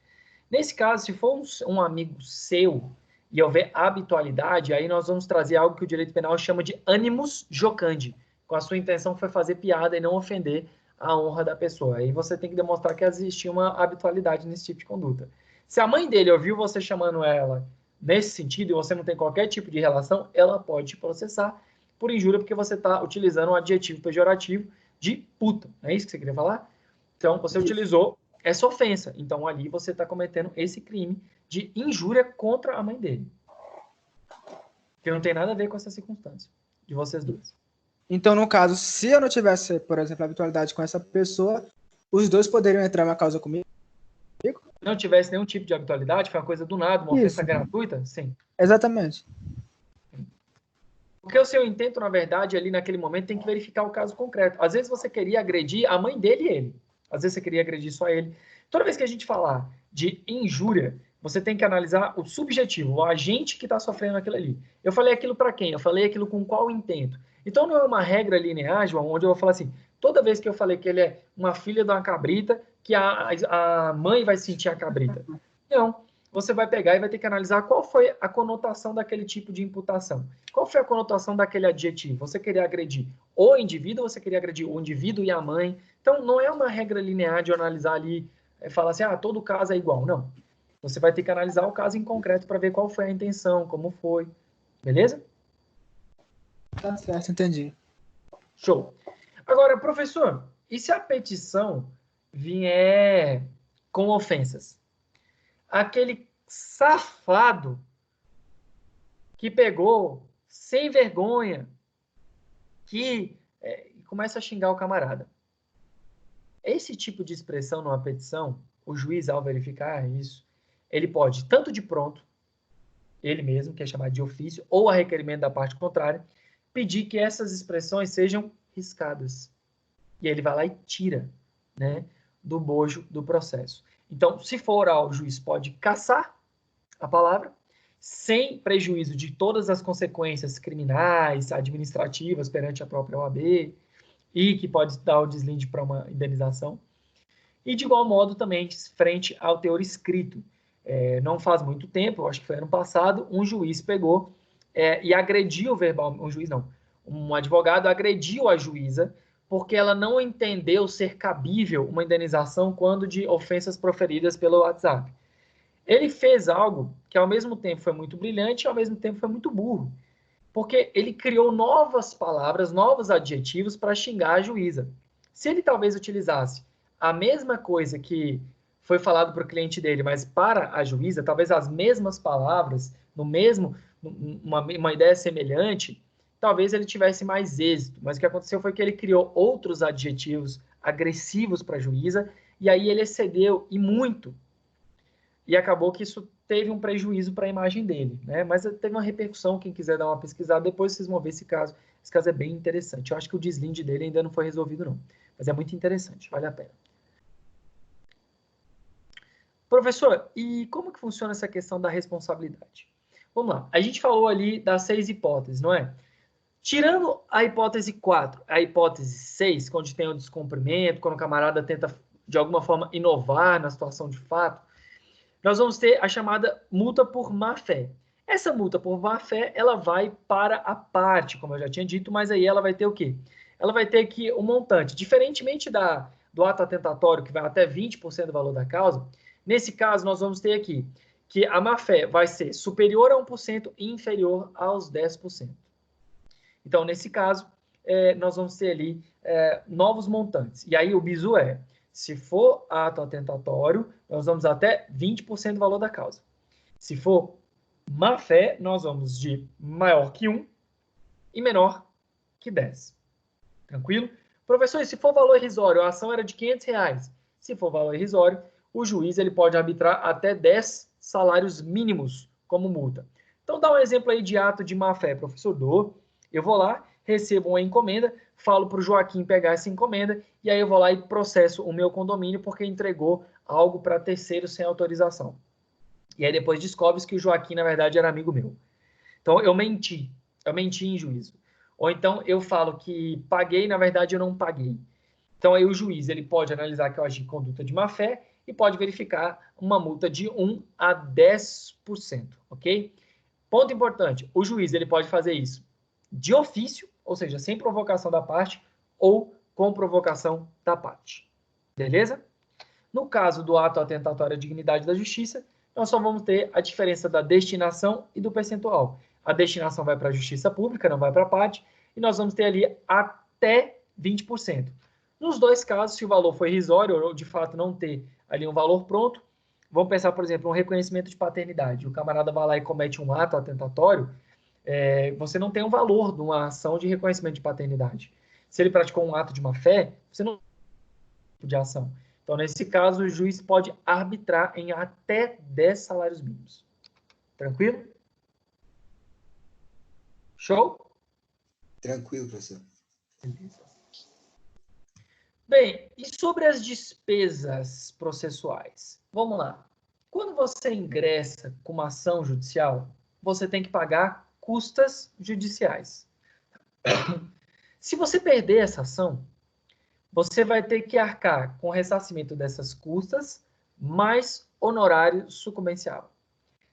Nesse caso, se for um amigo seu e houver habitualidade, aí nós vamos trazer algo que o direito penal chama de animus jocandi, com a sua intenção foi fazer piada e não ofender a honra da pessoa. Aí você tem que demonstrar que existia uma habitualidade nesse tipo de conduta. Se a mãe dele ouviu você chamando ela nesse sentido e você não tem qualquer tipo de relação, ela pode te processar por injúria porque você está utilizando um adjetivo pejorativo de puta. É isso que você queria falar? Então, você utilizou essa ofensa. Então, ali você está cometendo esse crime de injúria contra a mãe dele. Que não tem nada a ver com essa circunstância de vocês dois.
Então, no caso, se eu não tivesse, por exemplo, habitualidade com essa pessoa, os dois poderiam entrar na causa comigo?
Não tivesse nenhum tipo de habitualidade, foi uma coisa do nada, uma ofensa gratuita? Sim.
Exatamente.
Porque o seu intento, na verdade, ali naquele momento, tem que verificar o caso concreto. Às vezes você queria agredir a mãe dele e ele. Às vezes você queria agredir só ele. Toda vez que a gente falar de injúria, você tem que analisar o subjetivo, o agente que está sofrendo aquilo ali. Eu falei aquilo para quem? Eu falei aquilo com qual intento? Então não é uma regra linear, João, onde eu vou falar assim, toda vez que eu falei que ele é uma filha de uma cabrita, que a mãe vai sentir a cabrita. Não. Você vai pegar e vai ter que analisar qual foi a conotação daquele tipo de imputação. Qual foi a conotação daquele adjetivo? Você queria agredir o indivíduo ou você queria agredir o indivíduo e a mãe? Então, não é uma regra linear de analisar ali, falar assim, todo caso é igual. Não. Você vai ter que analisar o caso em concreto para ver qual foi a intenção, como foi. Beleza?
Tá certo, entendi.
Show. Agora, professor, e se a petição vier com ofensas? Aquele safado que pegou, sem vergonha, que começa a xingar o camarada. Esse tipo de expressão numa petição, o juiz, ao verificar isso, ele pode, tanto de pronto, ele mesmo, que é chamado de ofício, ou a requerimento da parte contrária, pedir que essas expressões sejam riscadas. E ele vai lá e tira, né, do bojo do processo. Então, se for oral, o juiz pode cassar a palavra, sem prejuízo de todas as consequências criminais, administrativas perante a própria OAB, e que pode dar o deslinde para uma indenização. E, de igual modo, também, frente ao teor escrito. Não faz muito tempo, acho que foi ano passado, um juiz pegou e agrediu verbalmente, um advogado agrediu a juíza porque ela não entendeu ser cabível uma indenização quando de ofensas proferidas pelo WhatsApp. Ele fez algo que ao mesmo tempo foi muito brilhante e ao mesmo tempo foi muito burro, porque ele criou novas palavras, novos adjetivos para xingar a juíza. Se ele talvez utilizasse a mesma coisa que foi falado para o cliente dele, mas para a juíza, talvez as mesmas palavras, uma ideia semelhante, talvez ele tivesse mais êxito. Mas o que aconteceu foi que ele criou outros adjetivos agressivos para a juíza, e aí ele excedeu, e muito. E acabou que isso teve um prejuízo para a imagem dele, né? Mas teve uma repercussão, quem quiser dar uma pesquisada, depois vocês vão ver esse caso. Esse caso é bem interessante. Eu acho que o deslinde dele ainda não foi resolvido, não. Mas é muito interessante, vale a pena. Professor, e como que funciona essa questão da responsabilidade? Vamos lá. A gente falou ali das 6 hipóteses, não é? Tirando a hipótese 4, a hipótese 6, onde tem o descumprimento, quando o camarada tenta, de alguma forma, inovar na situação de fato, nós vamos ter a chamada multa por má-fé. Essa multa por má-fé, ela vai para a parte, como eu já tinha dito, mas aí ela vai ter o quê? Ela vai ter aqui um montante. Diferentemente do ato atentatório, que vai até 20% do valor da causa, nesse caso nós vamos ter aqui que a má-fé vai ser superior a 1% e inferior aos 10%. Então, nesse caso, nós vamos ter ali novos montantes. E aí o bizu se for ato atentatório, nós vamos até 20% do valor da causa. Se for má-fé, nós vamos de maior que 1 e menor que 10. Tranquilo? Professor, e se for valor irrisório, a ação era de R$500. Se for valor irrisório, o juiz ele pode arbitrar até 10 salários mínimos como multa. Então, dá um exemplo aí de ato de má-fé, professor. Eu vou lá, recebo uma encomenda, falo para o Joaquim pegar essa encomenda, e aí eu vou lá e processo o meu condomínio porque entregou algo para terceiro sem autorização. E aí depois descobre-se que o Joaquim, na verdade, era amigo meu. Então, eu menti em juízo. Ou então, eu falo que paguei, na verdade, eu não paguei. Então, aí o juiz ele pode analisar que eu agi em conduta de má-fé e pode verificar uma multa de 1 a 10%, ok? Ponto importante, o juiz ele pode fazer isso de ofício, ou seja, sem provocação da parte, ou com provocação da parte. Beleza? No caso do ato atentatório à dignidade da justiça, nós só vamos ter a diferença da destinação e do percentual. A destinação vai para a justiça pública, não vai para a parte, e nós vamos ter ali até 20%. Nos dois casos, se o valor for irrisório ou de fato não ter ali um valor pronto, vamos pensar, por exemplo, um reconhecimento de paternidade. O camarada vai lá e comete um ato atentatório, você não tem um valor de uma ação de reconhecimento de paternidade. Se ele praticou um ato de má-fé, você não tem de ação. Então, nesse caso, o juiz pode arbitrar em até 10 salários mínimos. Tranquilo? Show?
Tranquilo, professor.
Beleza. Bem, e sobre as despesas processuais? Vamos lá. Quando você ingressa com uma ação judicial, você tem que pagar custas judiciais. Se você perder essa ação, você vai ter que arcar com o ressarcimento dessas custas, mais honorário sucumbencial.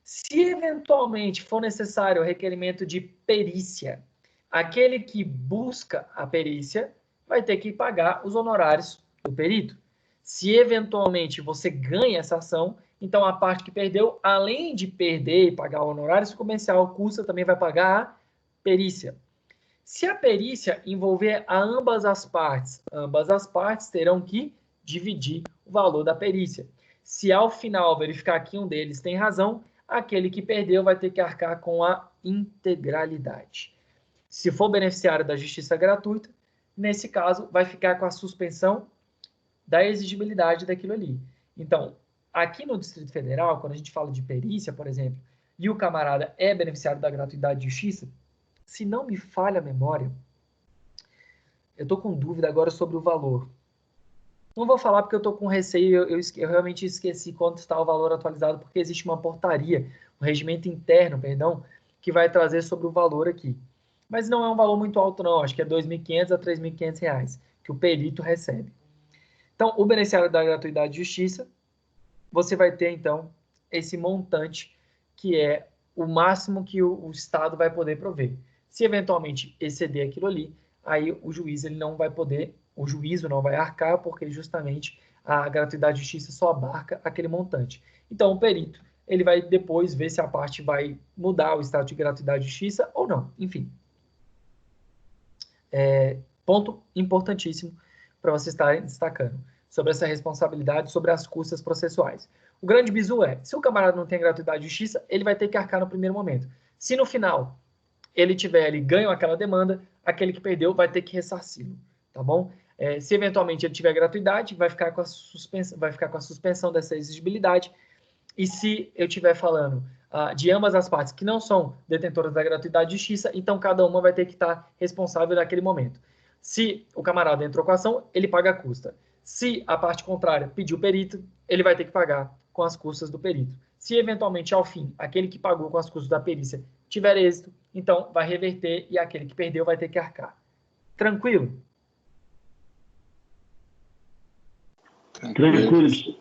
Se eventualmente for necessário o requerimento de perícia, aquele que busca a perícia vai ter que pagar os honorários do perito. Se eventualmente você ganha essa ação, então a parte que perdeu, além de perder e pagar o honorário sucumbencial, custa também vai pagar a perícia. Se a perícia envolver a ambas as partes terão que dividir o valor da perícia. Se ao final verificar que um deles tem razão, aquele que perdeu vai ter que arcar com a integralidade. Se for beneficiário da justiça gratuita, nesse caso, vai ficar com a suspensão da exigibilidade daquilo ali. Então, aqui no Distrito Federal, quando a gente fala de perícia, por exemplo, e o camarada é beneficiário da gratuidade de justiça, se não me falha a memória, eu estou com dúvida agora sobre o valor. Não vou falar porque eu estou com receio, eu realmente esqueci quanto está o valor atualizado, porque existe uma portaria, um regimento interno, perdão, que vai trazer sobre o valor aqui. Mas não é um valor muito alto não, acho que é R$ 2.500 a R$ 3.500 que o perito recebe. Então, o beneficiário da gratuidade de justiça, você vai ter, então, esse montante que é o máximo que o Estado vai poder prover. Se eventualmente exceder aquilo ali, aí o juiz ele não vai poder, o juízo não vai arcar, porque justamente a gratuidade de justiça só abarca aquele montante. Então, o perito, ele vai depois ver se a parte vai mudar o estado de gratuidade de justiça ou não. Enfim. Ponto importantíssimo para você estar destacando sobre essa responsabilidade, sobre as custas processuais. O grande bizu é, se o camarada não tem gratuidade de justiça, ele vai ter que arcar no primeiro momento. Se no final ele tiver ali ganho aquela demanda, aquele que perdeu vai ter que ressarci-lo, tá bom? Se eventualmente ele tiver gratuidade, vai ficar com a suspensão dessa exigibilidade. E se eu estiver falando de ambas as partes que não são detentoras da gratuidade de justiça, então cada uma vai ter que estar responsável naquele momento. Se o camarada entrou com a ação, ele paga a custa. Se a parte contrária pediu perito, ele vai ter que pagar com as custas do perito. Se eventualmente, ao fim, aquele que pagou com as custas da perícia tiver êxito, então vai reverter e aquele que perdeu vai ter que arcar. Tranquilo?
Tranquilo.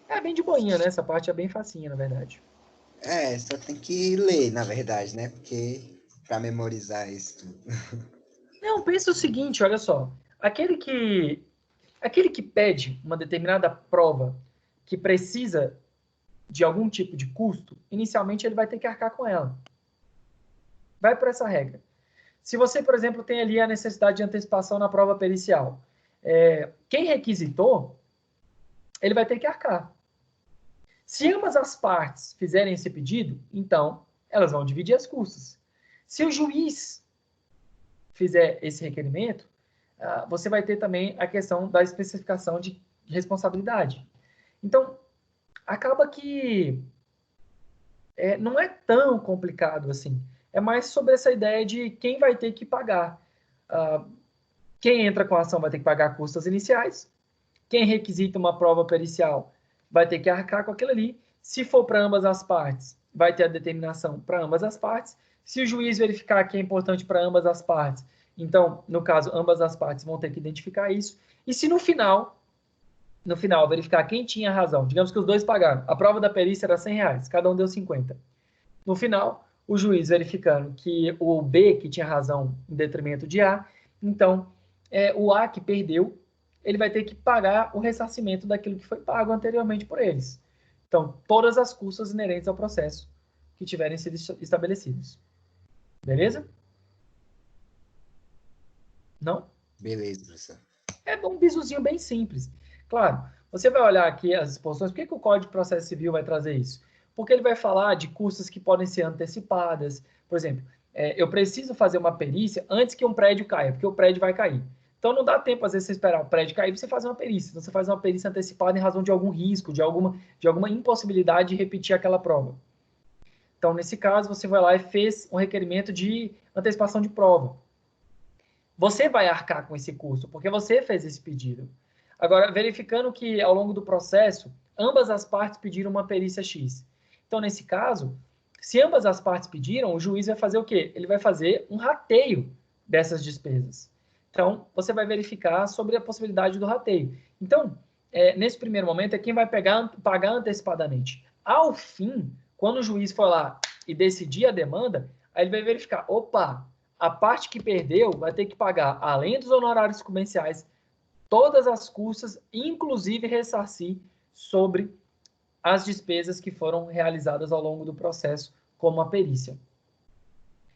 É bem de boinha, né? Essa parte é bem facinha, na verdade.
Só tem que ler, na verdade, né? Porque para memorizar isso tudo.
Não, pensa o seguinte, olha só. Aquele que pede uma determinada prova que precisa de algum tipo de custo, inicialmente ele vai ter que arcar com ela. Vai por essa regra. Se você, por exemplo, tem ali a necessidade de antecipação na prova pericial, quem requisitou, ele vai ter que arcar. Se ambas as partes fizerem esse pedido, então elas vão dividir as custas. Se o juiz fizer esse requerimento, você vai ter também a questão da especificação de responsabilidade. Então, acaba que não é tão complicado assim. É mais sobre essa ideia de quem vai ter que pagar. Quem entra com a ação vai ter que pagar custas iniciais. Quem requisita uma prova pericial vai ter que arcar com aquilo ali. Se for para ambas as partes, vai ter a determinação para ambas as partes. Se o juiz verificar que é importante para ambas as partes, então, no caso, ambas as partes vão ter que identificar isso. E se no final, verificar quem tinha razão, digamos que os dois pagaram, a prova da perícia era R$100, cada um deu 50. No final, o juiz verificando que o B que tinha razão em detrimento de A, então, o A que perdeu, ele vai ter que pagar o ressarcimento daquilo que foi pago anteriormente por eles. Então, todas as custas inerentes ao processo que tiverem sido estabelecidos. Beleza? Não?
Beleza, professor.
É um bisuzinho bem simples. Claro, você vai olhar aqui as exposições. Por que o Código de Processo Civil vai trazer isso? Porque ele vai falar de custas que podem ser antecipadas. Por exemplo, eu preciso fazer uma perícia antes que um prédio caia, porque o prédio vai cair. Então, não dá tempo, às vezes, você esperar o prédio cair e você fazer uma perícia. Então, você faz uma perícia antecipada em razão de algum risco, de alguma impossibilidade de repetir aquela prova. Então, nesse caso, você vai lá e fez um requerimento de antecipação de prova. Você vai arcar com esse custo, porque você fez esse pedido. Agora, verificando que, ao longo do processo, ambas as partes pediram uma perícia X. Então, nesse caso, se ambas as partes pediram, o juiz vai fazer o quê? Ele vai fazer um rateio dessas despesas. Então, você vai verificar sobre a possibilidade do rateio. Então, nesse primeiro momento, é quem vai pagar antecipadamente. Ao fim, quando o juiz for lá e decidir a demanda, aí ele vai verificar, opa, a parte que perdeu vai ter que pagar, além dos honorários sucumbenciais, todas as custas, inclusive ressarcir sobre as despesas que foram realizadas ao longo do processo, como a perícia.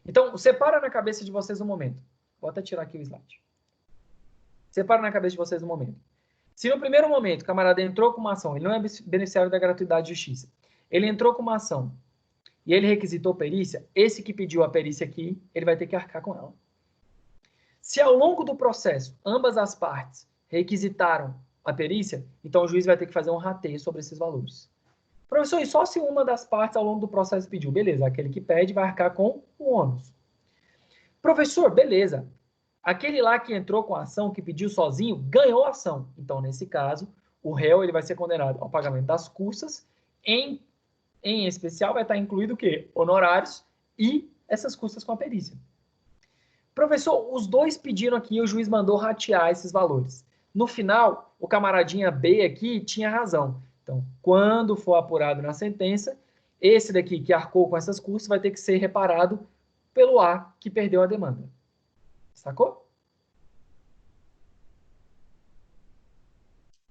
Então, separa na cabeça de vocês um momento. Vou até tirar aqui o slide. Separa na cabeça de vocês um momento. Se no primeiro momento o camarada entrou com uma ação, ele não é beneficiário da gratuidade de justiça, ele entrou com uma ação e ele requisitou perícia, esse que pediu a perícia aqui, ele vai ter que arcar com ela. Se ao longo do processo, ambas as partes requisitaram a perícia, então o juiz vai ter que fazer um rateio sobre esses valores. Professor, e só se uma das partes ao longo do processo pediu? Beleza, aquele que pede vai arcar com o ônus. Professor, beleza. Aquele lá que entrou com a ação, que pediu sozinho, ganhou a ação. Então, nesse caso, o réu ele vai ser condenado ao pagamento das custas, em especial vai estar incluído o quê? Honorários e essas custas com a perícia. Professor, os dois pediram aqui e o juiz mandou ratear esses valores. No final, o camaradinha B aqui tinha razão. Então, quando for apurado na sentença, esse daqui que arcou com essas custas vai ter que ser reparado pelo A que perdeu a demanda. Sacou?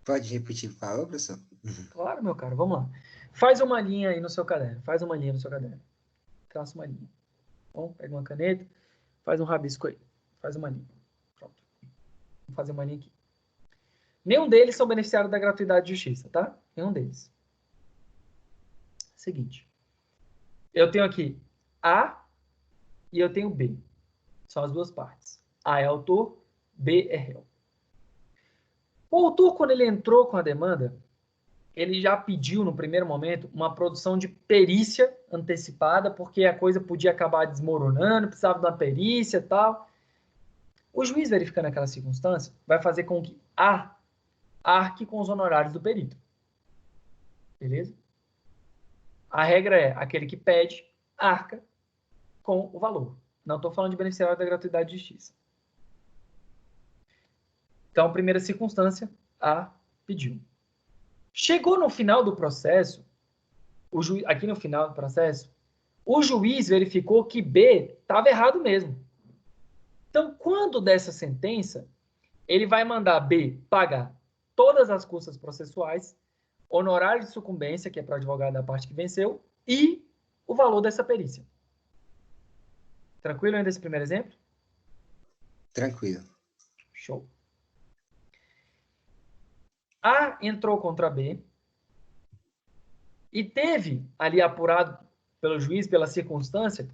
Pode repetir, por favor, professor?
Claro, meu caro. Vamos lá. Faz uma linha aí no seu caderno. Faz uma linha no seu caderno. Traça uma linha. Bom, pega uma caneta, faz um rabisco aí. Faz uma linha. Pronto. Vou fazer uma linha aqui. Nenhum deles são beneficiários da gratuidade de justiça, tá? Nenhum deles. Seguinte. Eu tenho aqui A e eu tenho B. São as duas partes. A é autor, B é réu. O autor, quando ele entrou com a demanda, ele já pediu, no primeiro momento, uma produção de perícia antecipada, porque a coisa podia acabar desmoronando, precisava de uma perícia e tal. O juiz, verificando aquela circunstância, vai fazer com que A arque com os honorários do perito. Beleza? A regra é, aquele que pede, arca com o valor. Não estou falando de beneficiário da gratuidade de justiça. Então, primeira circunstância, A pediu. Chegou no final do processo, aqui no final do processo, o juiz verificou que B estava errado mesmo. Então, quando dessa sentença, ele vai mandar B pagar todas as custas processuais, honorário de sucumbência, que é para o advogado da parte que venceu, e o valor dessa perícia. Tranquilo ainda esse primeiro exemplo?
Tranquilo.
Show. A entrou contra B e teve ali apurado pelo juiz, pela circunstância,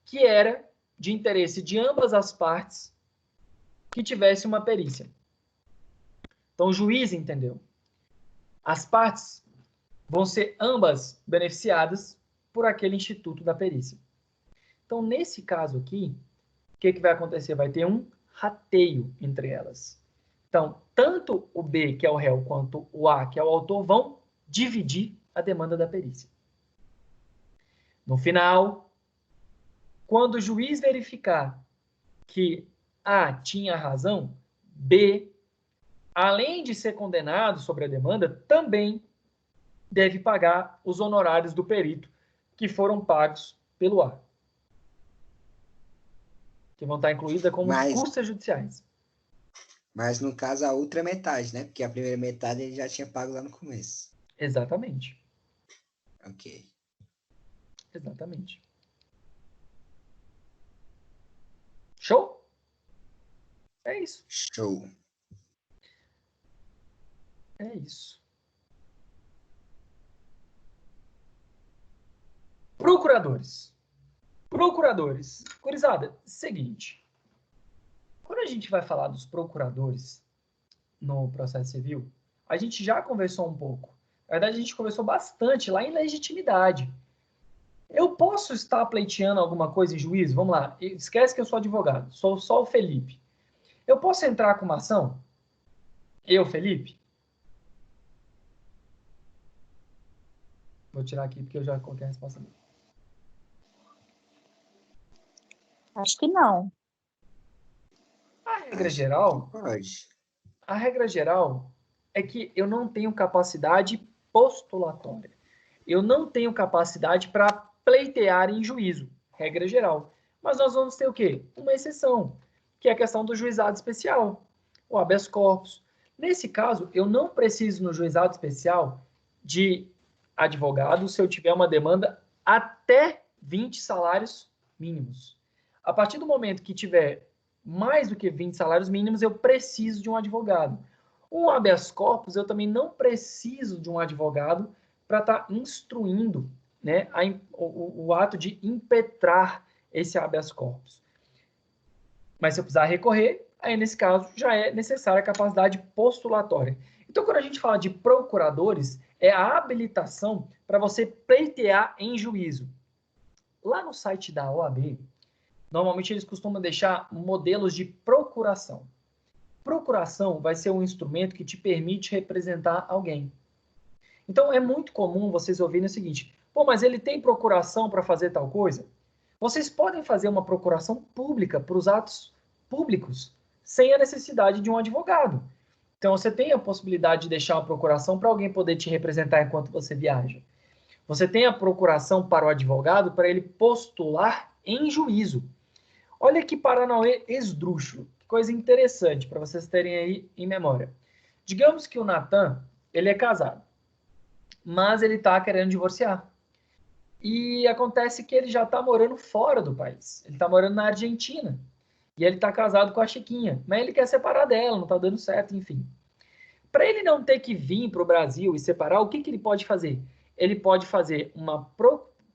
que era de interesse de ambas as partes que tivesse uma perícia. Então, o juiz entendeu. As partes vão ser ambas beneficiadas por aquele instituto da perícia. Então, nesse caso aqui, o que vai acontecer? Vai ter um rateio entre elas. Então, tanto o B, que é o réu, quanto o A, que é o autor, vão dividir a demanda da perícia. No final, quando o juiz verificar que A tinha razão, B, além de ser condenado sobre a demanda, também deve pagar os honorários do perito que foram pagos pelo A, que vão estar incluídas como custas judiciais.
Mas, no caso, a outra metade, né? Porque a primeira metade ele já tinha pago lá no começo.
Exatamente.
Ok.
Exatamente. Show? É isso.
Show.
É isso. Procuradores. Procuradores. Gurizada, seguinte. Quando a gente vai falar dos procuradores no processo civil, a gente já conversou um pouco. Na verdade, a gente conversou bastante lá em legitimidade. Eu posso estar pleiteando alguma coisa em juízo? Vamos lá. Esquece que eu sou advogado. Sou só o Felipe. Eu posso entrar com uma ação? Eu, Felipe? Vou tirar aqui porque eu já coloquei a resposta dele.
Acho que não.
A regra geral...
Pode.
A regra geral é que eu não tenho capacidade postulatória. Eu não tenho capacidade para pleitear em juízo, regra geral. Mas nós vamos ter o quê? Uma exceção, que é a questão do juizado especial, o habeas corpus. Nesse caso, eu não preciso no juizado especial de advogado se eu tiver uma demanda até 20 salários mínimos. A partir do momento que tiver mais do que 20 salários mínimos, eu preciso de um advogado. Um habeas corpus, eu também não preciso de um advogado para estar instruindo, né, o ato de impetrar esse habeas corpus. Mas se eu precisar recorrer, aí nesse caso já é necessária a capacidade postulatória. Então, quando a gente fala de procuradores, é a habilitação para você pleitear em juízo. Lá no site da OAB, normalmente eles costumam deixar modelos de procuração. Procuração vai ser um instrumento que te permite representar alguém. Então, é muito comum vocês ouvirem o seguinte: pô, mas ele tem procuração para fazer tal coisa? Vocês podem fazer uma procuração pública para os atos públicos, sem a necessidade de um advogado. Então, você tem a possibilidade de deixar uma procuração para alguém poder te representar enquanto você viaja. Você tem a procuração para o advogado para ele postular em juízo. Olha que paranauê esdrúxulo. Que coisa interessante para vocês terem aí em memória. Digamos que o Natan, ele é casado, mas ele está querendo divorciar. E acontece que ele já está morando fora do país. Ele está morando na Argentina. E ele está casado com a Chiquinha. Mas ele quer separar dela, não está dando certo, enfim. Para ele não ter que vir para o Brasil e separar, o que ele pode fazer? Ele pode fazer uma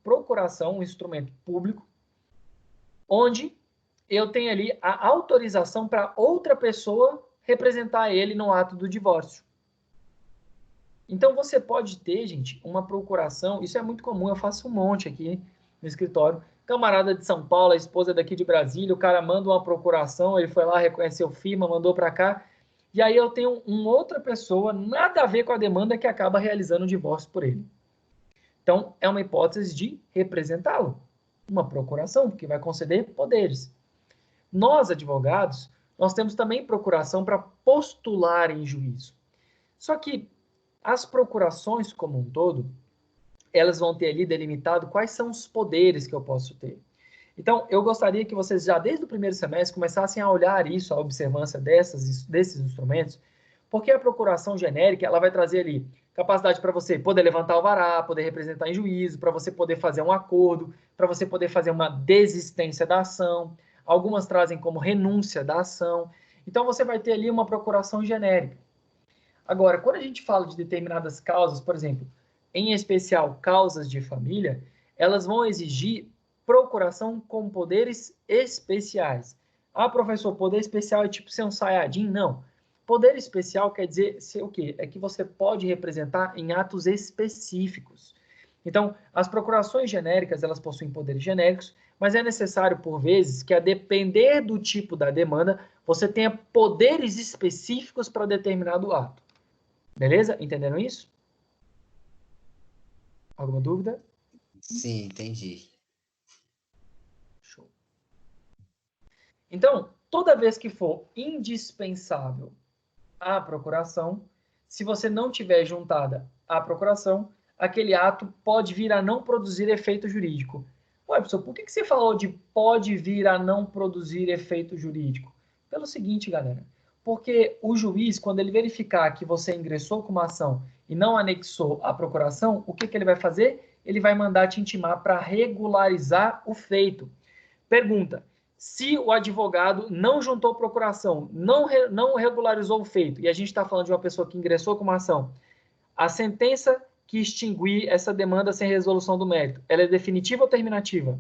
procuração, um instrumento público, onde eu tenho ali a autorização para outra pessoa representar ele no ato do divórcio. Então, você pode ter, gente, uma procuração, isso é muito comum, eu faço um monte aqui no escritório, camarada de São Paulo, a esposa daqui de Brasília, o cara manda uma procuração, ele foi lá, reconheceu firma, mandou para cá, e aí eu tenho uma outra pessoa, nada a ver com a demanda, que acaba realizando o divórcio por ele. Então, é uma hipótese de representá-lo, uma procuração, que vai conceder poderes. Nós, advogados, nós temos também procuração para postular em juízo. Só que as procurações como um todo, elas vão ter ali delimitado quais são os poderes que eu posso ter. Então, eu gostaria que vocês já desde o primeiro semestre começassem a olhar isso, a observância desses instrumentos, porque a procuração genérica, ela vai trazer ali capacidade para você poder levantar o alvará, poder representar em juízo, para você poder fazer um acordo, para você poder fazer uma desistência da ação. Algumas trazem como renúncia da ação. Então, você vai ter ali uma procuração genérica. Agora, quando a gente fala de determinadas causas, por exemplo, em especial causas de família, elas vão exigir procuração com poderes especiais. Ah, professor, poder especial é tipo ser um Saiyajin? Não. Poder especial quer dizer ser o quê? É que você pode representar em atos específicos. Então, as procurações genéricas, elas possuem poderes genéricos, mas é necessário, por vezes, que a depender do tipo da demanda, você tenha poderes específicos para determinado ato. Beleza? Entenderam isso? Alguma dúvida?
Sim, entendi.
Show. Então, toda vez que for indispensável a procuração, se você não tiver juntada a procuração, aquele ato pode vir a não produzir efeito jurídico. Ué, professor, por que você falou de pode vir a não produzir efeito jurídico? Pelo seguinte, galera, porque o juiz, quando ele verificar que você ingressou com uma ação e não anexou a procuração, o que ele vai fazer? Ele vai mandar te intimar para regularizar o feito. Pergunta: se o advogado não juntou procuração, não regularizou o feito, e a gente está falando de uma pessoa que ingressou com uma ação, a sentença que extinguir essa demanda sem resolução do mérito, ela é definitiva ou terminativa?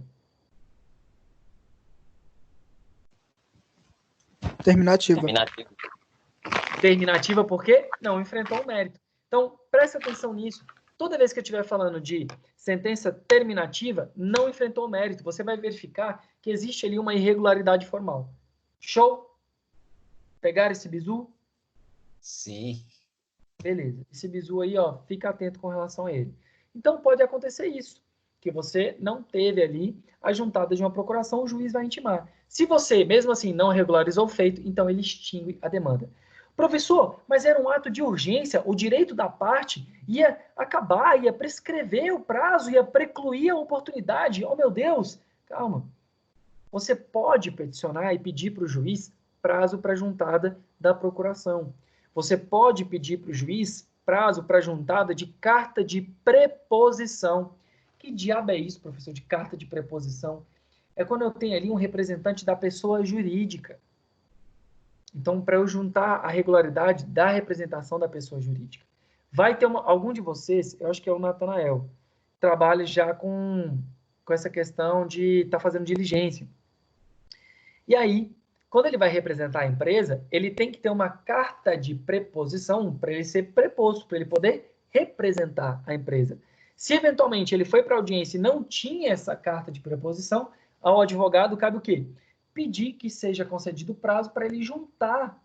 Terminativa.
Terminativa por quê? Não enfrentou o mérito. Então, preste atenção nisso. Toda vez que eu estiver falando de sentença terminativa, não enfrentou o mérito. Você vai verificar que existe ali uma irregularidade formal. Show? Pegaram esse bizu?
Sim.
Beleza. Esse bizu aí, ó, fica atento com relação a ele. Então, pode acontecer isso, que você não teve ali a juntada de uma procuração, o juiz vai intimar. Se você, mesmo assim, não regularizou o feito, então ele extingue a demanda. Professor, mas era um ato de urgência, o direito da parte ia acabar, ia prescrever o prazo, ia precluir a oportunidade. Oh, meu Deus! Calma. Você pode peticionar e pedir para o juiz prazo para juntada da procuração. Você pode pedir para o juiz prazo para juntada de carta de preposição. Que diabo é isso, professor, de carta de preposição? É quando eu tenho ali um representante da pessoa jurídica. Então, para eu juntar a regularidade da representação da pessoa jurídica. Vai ter algum de vocês, eu acho que é o Natanael, trabalha já com essa questão de estar fazendo diligência. E aí, quando ele vai representar a empresa, ele tem que ter uma carta de preposição para ele ser preposto, para ele poder representar a empresa. Se eventualmente ele foi para a audiência e não tinha essa carta de preposição, ao advogado cabe o quê? Pedir que seja concedido prazo para ele juntar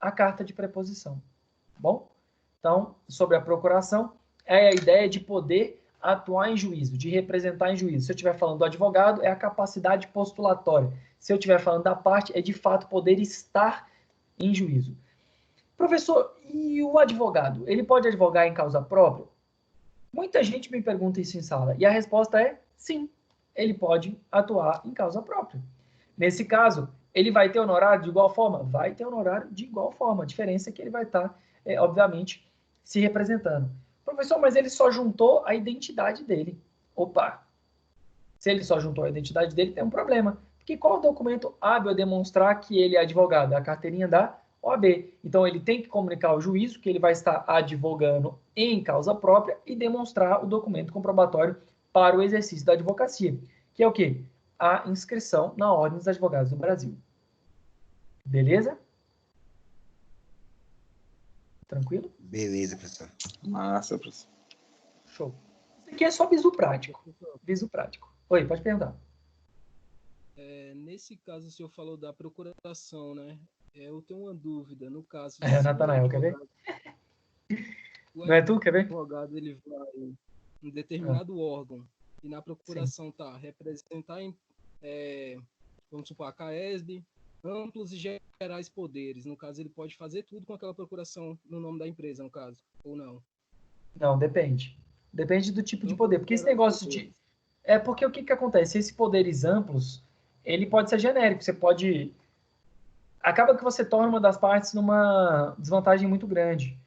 a carta de preposição. Bom? Então, sobre a procuração, é a ideia de poder atuar em juízo, de representar em juízo. Se eu estiver falando do advogado, é a capacidade postulatória. Se eu estiver falando da parte, é de fato poder estar em juízo. Professor, e o advogado? Ele pode advogar em causa própria? Muita gente me pergunta isso em sala. E a resposta é sim. Ele pode atuar em causa própria. Nesse caso, ele vai ter honorário de igual forma? Vai ter honorário de igual forma. A diferença é que ele vai estar, obviamente, se representando. Professor, mas ele só juntou a identidade dele. Opa! Se ele só juntou a identidade dele, tem um problema. Porque qual documento hábil a demonstrar que ele é advogado? A carteirinha da OAB. Então, ele tem que comunicar ao juízo que ele vai estar advogando em causa própria e demonstrar o documento comprobatório para o exercício da advocacia. Que é o quê? A inscrição na Ordem dos Advogados do Brasil. Beleza? Tranquilo?
Beleza, professor.
Massa, professor.
Show. Isso aqui é só bizu prático. Bizu prático. Oi, pode perguntar.
Nesse caso, o senhor falou da procuração, né? Eu tenho uma dúvida. No caso...
Natanael, quer ver? Não é tu, quer ver?
O advogado, ele vai em um determinado órgão e na procuração tá representar, vamos supor, a CAESB, amplos e gerais poderes. No caso, ele pode fazer tudo com aquela procuração no nome da empresa, no caso, ou não?
Não, depende. Depende do tipo de poder. Porque esse negócio de... porque o que acontece? Esses poderes amplos, ele pode ser genérico. Você pode... Acaba que você torna uma das partes numa desvantagem muito grande.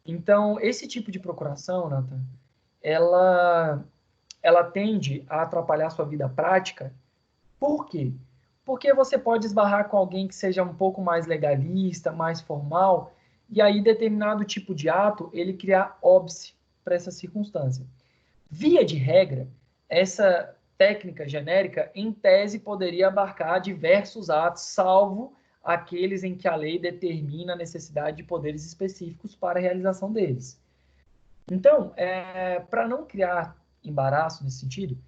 Então, esse tipo de procuração, Nathan, ela tende a atrapalhar a sua vida prática. Por quê? Porque você pode esbarrar com alguém que seja um pouco mais legalista, mais formal, e aí determinado tipo de ato, ele criar óbice para essa circunstância. Via de regra, técnica genérica, em tese, poderia abarcar diversos atos, salvo aqueles em que a lei determina a necessidade de poderes específicos para a realização deles. Então, para não criar embaraço nesse sentido,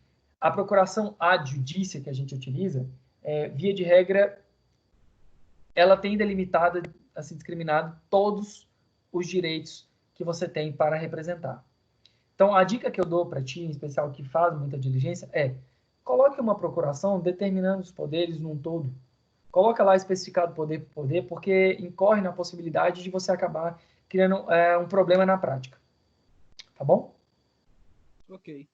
a procuração ad judicia que a gente utiliza, via de regra, ela tem delimitado, assim, discriminado todos os direitos que você tem para representar. Então, a dica que eu dou para ti, em especial que faz muita diligência, coloque uma procuração determinando os poderes num todo. Coloca lá especificado poder por poder, porque incorre na possibilidade de você acabar criando um problema na prática. Tá bom?
Ok.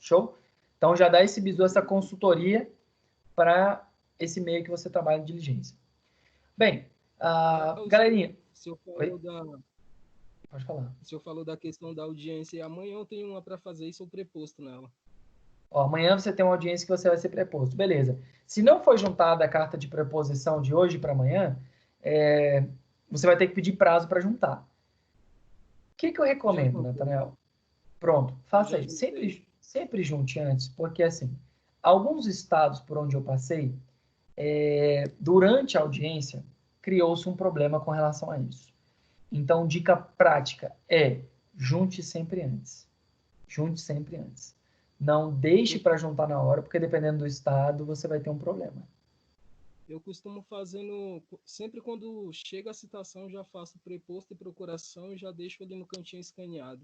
Show? Então, já dá esse bizu, essa consultoria para esse meio que você trabalha de diligência. Bem, galerinha... Pode falar.
O senhor falou da questão da audiência, e amanhã eu tenho uma para fazer e sou preposto nela.
Amanhã você tem uma audiência que você vai ser preposto. Beleza. Se não for juntada a carta de preposição de hoje para amanhã, você vai ter que pedir prazo para juntar. O que eu recomendo, Nathanael? Pronto, faça isso. Sempre junte antes, porque assim, alguns estados por onde eu passei, durante a audiência, criou-se um problema com relação a isso. Então, dica prática junte sempre antes. Junte sempre antes. Não deixe para juntar na hora, porque dependendo do estado, você vai ter um problema.
Eu costumo fazendo, sempre quando chega a citação, já faço preposto e procuração e já deixo ele no cantinho escaneado.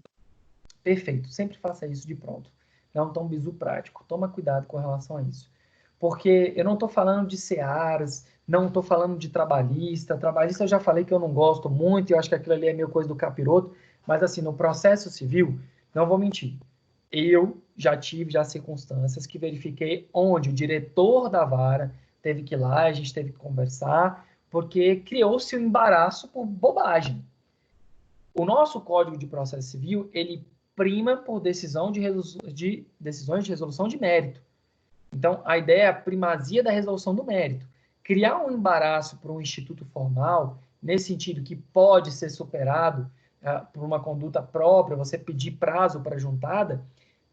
Perfeito, sempre faça isso de pronto. Não tão bizu prático. Toma cuidado com relação a isso. Porque eu não estou falando de searas, não estou falando de trabalhista. Trabalhista eu já falei que eu não gosto muito, eu acho que aquilo ali é meio coisa do capiroto, mas assim, no processo civil, não vou mentir. Eu já tive circunstâncias que verifiquei onde o diretor da vara teve que ir lá, a gente teve que conversar, porque criou-se um embaraço por bobagem. O nosso Código de Processo Civil, ele prima por decisões de resolução de mérito. Então, a ideia é a primazia da resolução do mérito. Criar um embaraço para um instituto formal, nesse sentido que pode ser superado por uma conduta própria, você pedir prazo para juntada,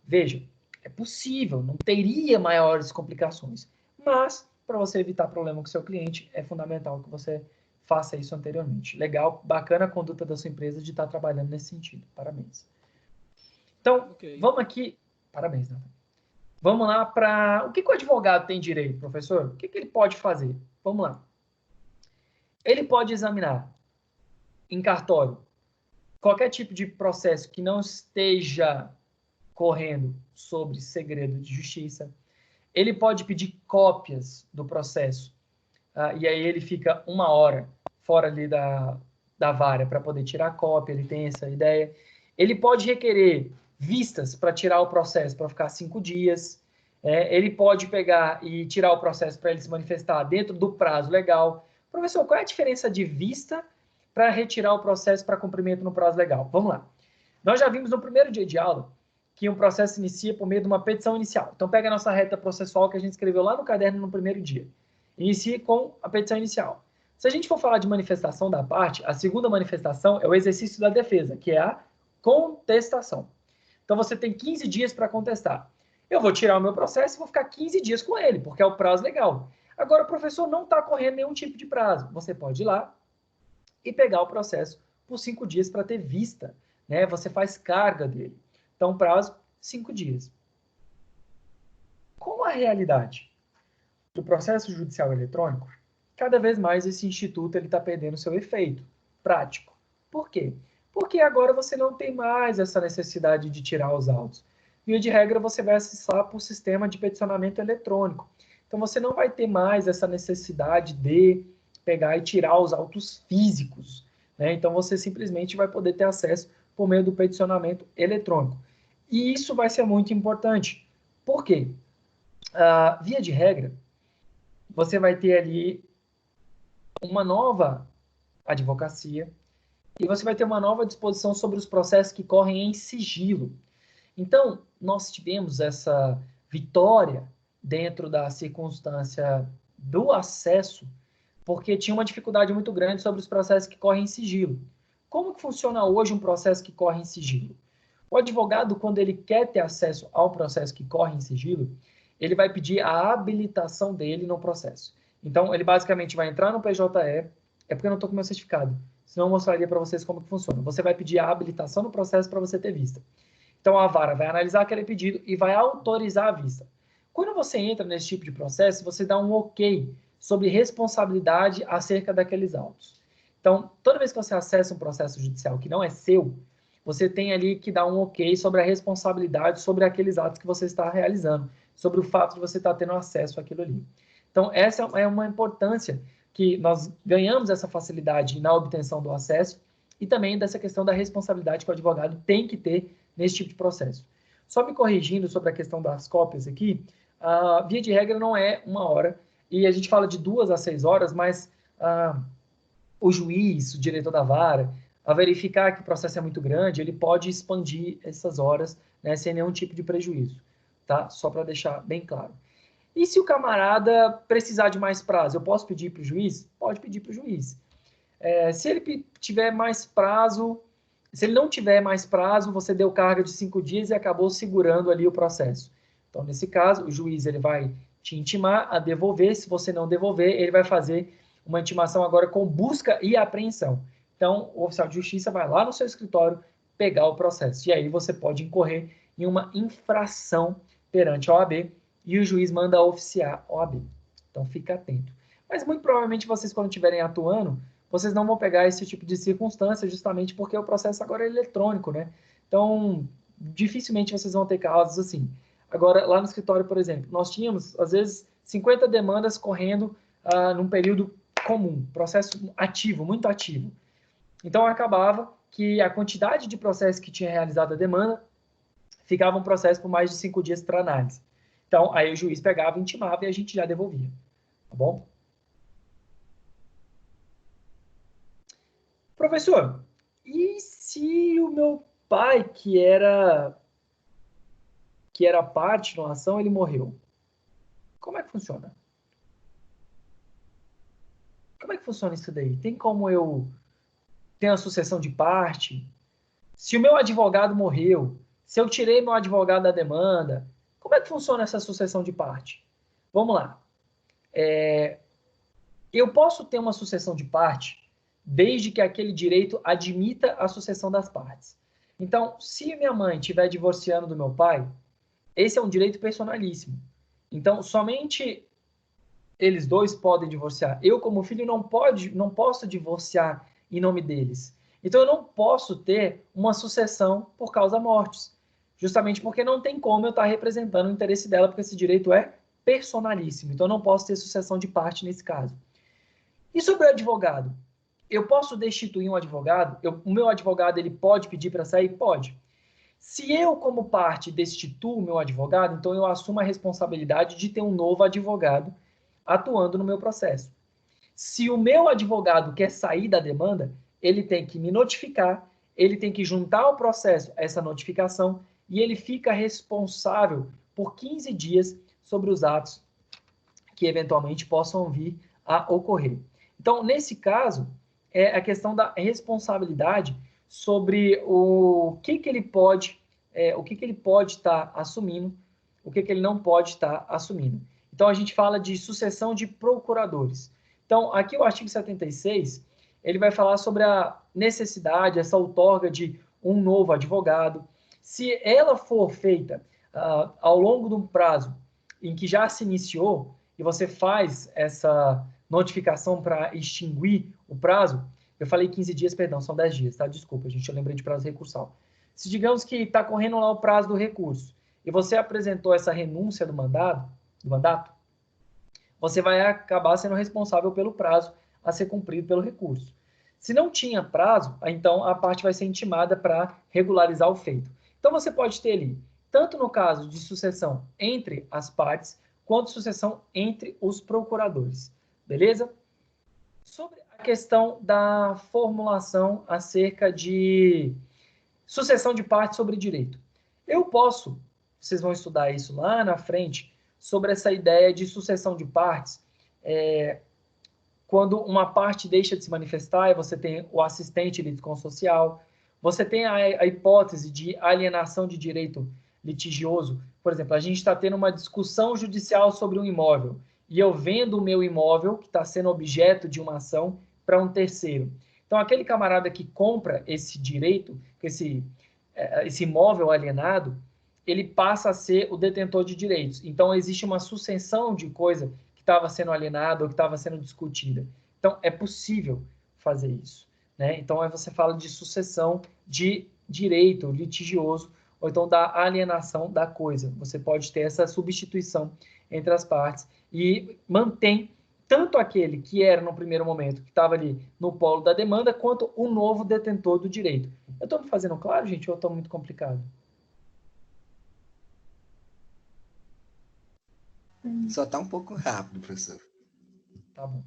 veja, é possível, não teria maiores complicações. Mas, para você evitar problema com o seu cliente, é fundamental que você faça isso anteriormente. Legal, bacana a conduta da sua empresa de estar trabalhando nesse sentido. Parabéns. Então, Vamos aqui... Parabéns, Nathan. Vamos lá para... O que o advogado tem direito, professor? O que ele pode fazer? Vamos lá. Ele pode examinar em cartório qualquer tipo de processo que não esteja correndo sobre segredo de justiça. Ele pode pedir cópias do processo. E aí ele fica 1 hora fora ali da vara para poder tirar a cópia. Ele tem essa ideia. Ele pode requerer vistas para tirar o processo para ficar 5 dias. Ele pode pegar e tirar o processo para ele se manifestar dentro do prazo legal. Professor, qual é a diferença de vista para retirar o processo para cumprimento no prazo legal? Vamos lá. Nós já vimos no primeiro dia de aula que um processo se inicia por meio de uma petição inicial. Então, pega a nossa reta processual que a gente escreveu lá no caderno no primeiro dia. Inicie com a petição inicial. Se a gente for falar de manifestação da parte, a segunda manifestação é o exercício da defesa, que é a contestação. Então, você tem 15 dias para contestar. Eu vou tirar o meu processo e vou ficar 15 dias com ele, porque é o prazo legal. Agora, o professor não está correndo nenhum tipo de prazo. Você pode ir lá e pegar o processo por 5 dias para ter vista. Né? Você faz carga dele. Então, prazo, 5 dias. Com a realidade do processo judicial eletrônico, cada vez mais esse instituto está perdendo seu efeito prático. Por quê? Porque agora você não tem mais essa necessidade de tirar os autos. Via de regra, você vai acessar por sistema de peticionamento eletrônico. Então, você não vai ter mais essa necessidade de pegar e tirar os autos físicos. Né? Então, você simplesmente vai poder ter acesso por meio do peticionamento eletrônico. E isso vai ser muito importante. Por quê? Via de regra, você vai ter ali uma nova advocacia e você vai ter uma nova disposição sobre os processos que correm em sigilo. Então, nós tivemos essa vitória dentro da circunstância do acesso, porque tinha uma dificuldade muito grande sobre os processos que correm em sigilo. Como que funciona hoje um processo que corre em sigilo? O advogado, quando ele quer ter acesso ao processo que corre em sigilo, ele vai pedir a habilitação dele no processo. Então, ele basicamente vai entrar no PJE, é porque eu não estou com meu certificado, senão eu mostraria para vocês como que funciona. Você vai pedir a habilitação no processo para você ter vista. Então, a vara vai analisar aquele pedido e vai autorizar a vista. Quando você entra nesse tipo de processo, você dá um ok sobre responsabilidade acerca daqueles autos. Então, toda vez que você acessa um processo judicial que não é seu, você tem ali que dar um ok sobre a responsabilidade sobre aqueles atos que você está realizando, sobre o fato de você estar tendo acesso àquilo ali. Então, essa é uma importância que nós ganhamos essa facilidade na obtenção do acesso e também dessa questão da responsabilidade que o advogado tem que ter nesse tipo de processo. Só me corrigindo sobre a questão das cópias aqui, a via de regra não é 1 hora, e a gente fala de 2 a 6 horas, mas o juiz, o diretor da vara, a verificar que o processo é muito grande, ele pode expandir essas horas, né, sem nenhum tipo de prejuízo, tá? Só para deixar bem claro. E se o camarada precisar de mais prazo, eu posso pedir para o juiz? Pode pedir para o juiz. Se ele tiver mais prazo, se ele não tiver mais prazo, você deu carga de 5 dias e acabou segurando ali o processo. Então, nesse caso, o juiz ele vai te intimar a devolver. Se você não devolver, ele vai fazer uma intimação agora com busca e apreensão. Então, o oficial de justiça vai lá no seu escritório pegar o processo. E aí você pode incorrer em uma infração perante a OAB e o juiz manda oficiar a OAB. Então, fica atento. Mas, muito provavelmente, vocês, quando estiverem atuando, vocês não vão pegar esse tipo de circunstância justamente porque o processo agora é eletrônico, né? Então, dificilmente vocês vão ter casos assim. Agora, lá no escritório, por exemplo, nós tínhamos, às vezes, 50 demandas correndo num período comum, processo ativo, muito ativo. Então, acabava que a quantidade de processos que tinha realizado a demanda ficava um processo por mais de 5 dias para análise. Então, aí o juiz pegava, intimava e a gente já devolvia. Tá bom? Professor, e se o meu pai, que era parte na ação, ele morreu? Como é que funciona? Como é que funciona isso daí? Tem como eu ter uma sucessão de parte? Se o meu advogado morreu, se eu tirei meu advogado da demanda, como é que funciona essa sucessão de parte? Vamos lá. Eu posso ter uma sucessão de parte desde que aquele direito admita a sucessão das partes. Então, se minha mãe estiver divorciando do meu pai, esse é um direito personalíssimo. Então, somente eles dois podem divorciar. Eu, como filho, não posso divorciar em nome deles. Então, eu não posso ter uma sucessão por causa mortes. Justamente porque não tem como eu estar representando o interesse dela, porque esse direito é personalíssimo. Então, eu não posso ter sucessão de parte nesse caso. E sobre o advogado? Eu posso destituir um advogado? O meu advogado ele pode pedir para sair? Pode. Se eu, como parte, destituo o meu advogado, então eu assumo a responsabilidade de ter um novo advogado atuando no meu processo. Se o meu advogado quer sair da demanda, ele tem que me notificar, ele tem que juntar ao processo essa notificação e ele fica responsável por 15 dias sobre os atos que eventualmente possam vir a ocorrer. Então, nesse caso, é a questão da responsabilidade sobre o que ele pode estar assumindo, o que ele não pode estar assumindo. Então, a gente fala de sucessão de procuradores. Então, aqui o artigo 76, ele vai falar sobre a necessidade, essa outorga de um novo advogado. Se ela for feita ao longo de um prazo em que já se iniciou, e você faz essa notificação para extinguir o prazo, eu falei 15 dias, perdão, são 10 dias, tá? Desculpa, gente, eu lembrei de prazo recursal. Se digamos que está correndo lá o prazo do recurso, e você apresentou essa renúncia do mandato, você vai acabar sendo responsável pelo prazo a ser cumprido pelo recurso. Se não tinha prazo, então a parte vai ser intimada para regularizar o feito. Então você pode ter ali, tanto no caso de sucessão entre as partes, quanto sucessão entre os procuradores. Beleza? Sobre a questão da formulação acerca de sucessão de partes sobre direito. Eu posso, vocês vão estudar isso lá na frente, sobre essa ideia de sucessão de partes, quando uma parte deixa de se manifestar e você tem o assistente litisconsocial, você tem a hipótese de alienação de direito litigioso. Por exemplo, a gente está tendo uma discussão judicial sobre um imóvel e eu vendo o meu imóvel, que está sendo objeto de uma ação, para um terceiro. Então, aquele camarada que compra esse direito, esse imóvel alienado, ele passa a ser o detentor de direitos. Então, existe uma sucessão de coisa que estava sendo alienada ou que estava sendo discutida. Então, é possível fazer isso, né? Então, aí você fala de sucessão de direito litigioso ou então da alienação da coisa. Você pode ter essa substituição entre as partes e mantém tanto aquele que era no primeiro momento, que estava ali no polo da demanda, quanto o novo detentor do direito. Eu estou me fazendo claro, gente, ou estou muito complicado?
Só está um pouco rápido, professor.
Tá bom.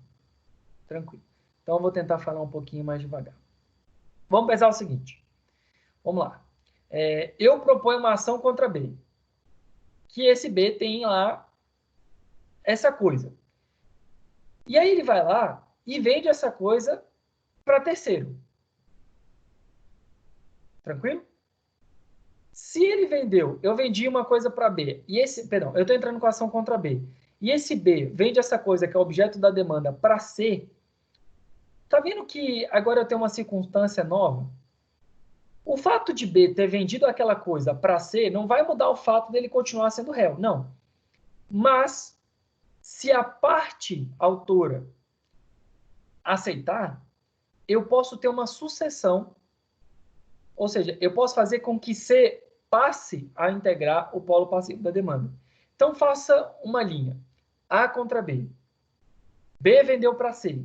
Tranquilo. Então, eu vou tentar falar um pouquinho mais devagar. Vamos pensar o seguinte. Vamos lá. Eu proponho uma ação contra B. Que esse B tem lá essa coisa. E aí ele vai lá e vende essa coisa para terceiro. Tranquilo? Se ele vendeu, eu vendi uma coisa para B, e esse, perdão, eu estou entrando com a ação contra B, e esse B vende essa coisa que é objeto da demanda para C, tá vendo que agora eu tenho uma circunstância nova? O fato de B ter vendido aquela coisa para C não vai mudar o fato dele continuar sendo réu, não. Mas, se a parte autora aceitar, eu posso ter uma sucessão, ou seja, eu posso fazer com que C passe a integrar o polo passivo da demanda. Então, faça uma linha. A contra B. B vendeu para C.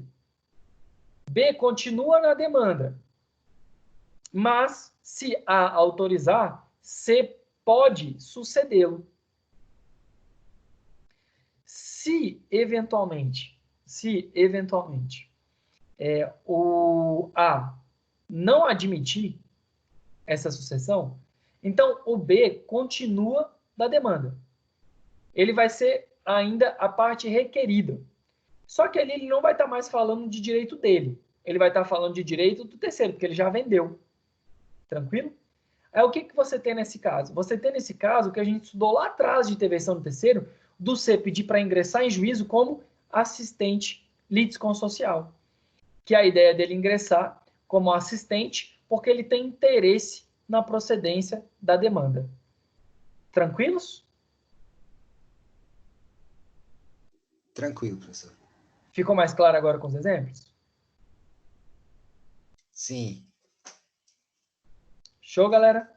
B continua na demanda. Mas, se A autorizar, C pode sucedê-lo. Se eventualmente o A não admitir essa sucessão, então o B continua da demanda. Ele vai ser ainda a parte requerida. Só que ali ele não vai estar mais falando de direito dele. Ele vai estar falando de direito do terceiro, porque ele já vendeu. Tranquilo? Aí o que você tem nesse caso? Você tem nesse caso que a gente estudou lá atrás de intervenção do terceiro, do C pedir para ingressar em juízo como assistente litisconsocial. Que é a ideia dele ingressar como assistente porque ele tem interesse na procedência da demanda. Tranquilos?
Tranquilo, professor.
Ficou mais claro agora com os exemplos?
Sim.
Show, galera?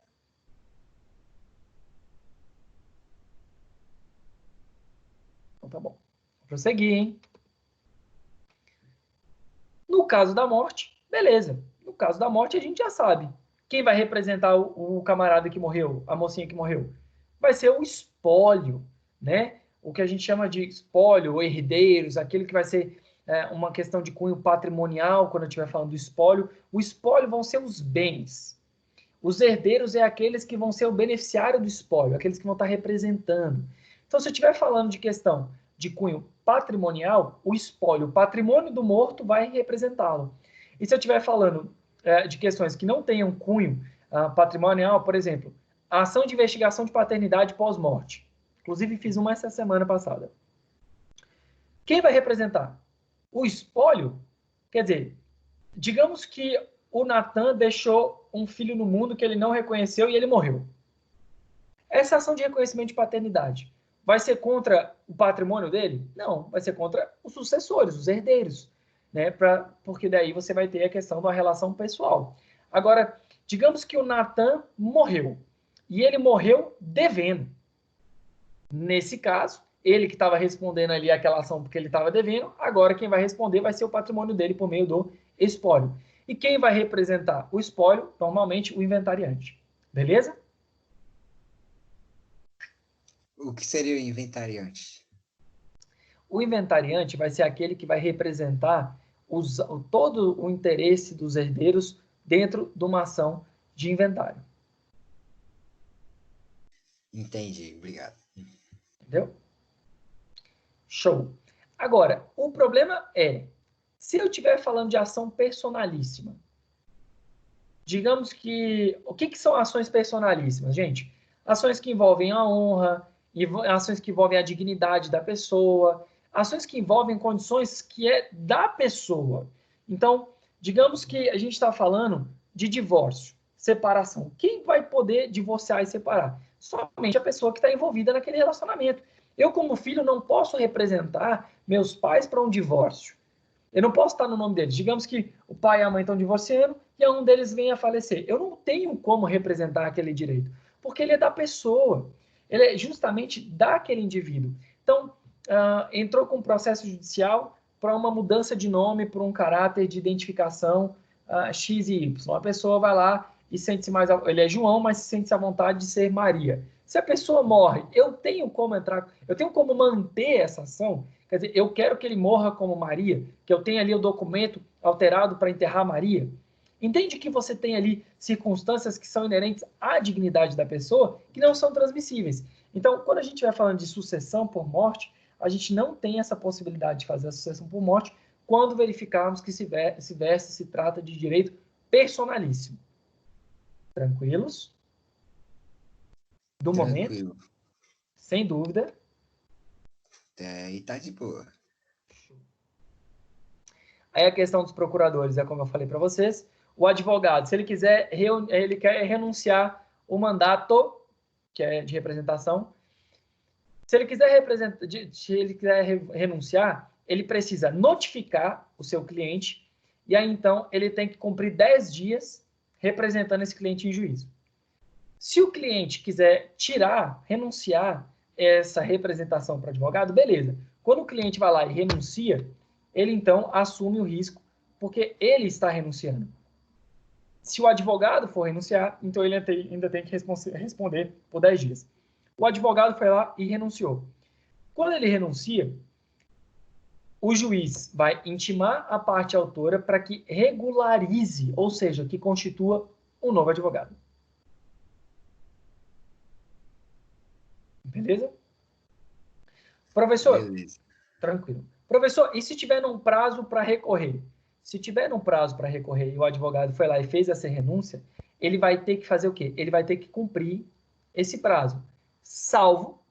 Então tá bom. Vou prosseguir, hein? No caso da morte, beleza. No caso da morte, a gente já sabe. Quem vai representar o camarada que morreu, a mocinha que morreu? Vai ser o espólio, né? O que a gente chama de espólio, ou herdeiros, aquele que vai ser uma questão de cunho patrimonial, quando eu estiver falando do espólio. O espólio vão ser os bens. Os herdeiros é aqueles que vão ser o beneficiário do espólio, aqueles que vão estar representando. Então, se eu estiver falando de questão de cunho patrimonial, o espólio, o patrimônio do morto vai representá-lo. E se eu estiver falando de questões que não tenham cunho patrimonial, por exemplo, a ação de investigação de paternidade pós-morte. Inclusive, fiz uma essa semana passada. Quem vai representar? O espólio? Quer dizer, digamos que o Natan deixou um filho no mundo que ele não reconheceu e ele morreu. Essa ação de reconhecimento de paternidade vai ser contra o patrimônio dele? Não, vai ser contra os sucessores, os herdeiros, né? Porque daí você vai ter a questão da relação pessoal. Agora, digamos que o Natan morreu e ele morreu devendo. Nesse caso, ele que estava respondendo ali aquela ação porque ele estava devendo, agora quem vai responder vai ser o patrimônio dele por meio do espólio. E quem vai representar o espólio? Normalmente o inventariante. Beleza?
O que seria o inventariante?
O inventariante vai ser aquele que vai representar todo o interesse dos herdeiros dentro de uma ação de inventário.
Entendi, obrigado.
Entendeu? Show. Agora, o problema é, se eu estiver falando de ação personalíssima, digamos que... O que são ações personalíssimas, gente? Ações que envolvem a honra, ações que envolvem a dignidade da pessoa, ações que envolvem condições que é da pessoa. Então, digamos que a gente está falando de divórcio, separação. Quem vai poder divorciar e separar? Somente a pessoa que está envolvida naquele relacionamento. Eu, como filho, não posso representar meus pais para um divórcio. Eu não posso estar no nome deles. Digamos que o pai e a mãe estão divorciando e um deles vem a falecer. Eu não tenho como representar aquele direito, porque ele é da pessoa. Ele é justamente daquele indivíduo. Então, entrou com um processo judicial para uma mudança de nome, por um caráter de identificação X e Y. A pessoa vai lá e sente-se mais... Ele é João, mas sente-se à vontade de ser Maria. Se a pessoa morre, eu tenho como entrar... Eu tenho como manter essa ação? Quer dizer, eu quero que ele morra como Maria, que eu tenha ali o documento alterado para enterrar Maria. Entende que você tem ali circunstâncias que são inerentes à dignidade da pessoa que não são transmissíveis. Então, quando a gente vai falando de sucessão por morte, a gente não tem essa possibilidade de fazer a sucessão por morte quando verificarmos que se trata de direito personalíssimo. Tranquilos? Do momento? Sem dúvida.
E tá de boa.
Aí a questão dos procuradores, é como eu falei para vocês. O advogado, se ele quiser, ele quer renunciar o mandato, que é de representação. Se ele quiser renunciar, ele precisa notificar o seu cliente e aí então ele tem que cumprir 10 dias representando esse cliente em juízo. Se o cliente quiser renunciar essa representação para advogado, beleza. Quando o cliente vai lá e renuncia, ele então assume o risco, porque ele está renunciando. Se o advogado for renunciar, então ele ainda tem que responder por 10 dias. O advogado foi lá e renunciou. Quando ele renuncia, o juiz vai intimar a parte autora para que regularize, ou seja, que constitua um novo advogado. Beleza? Professor,
Beleza.
Tranquilo. Professor, e se tiver num prazo para recorrer? Se tiver num prazo para recorrer e o advogado foi lá e fez essa renúncia, ele vai ter que fazer o quê? Ele vai ter que cumprir esse prazo, salvo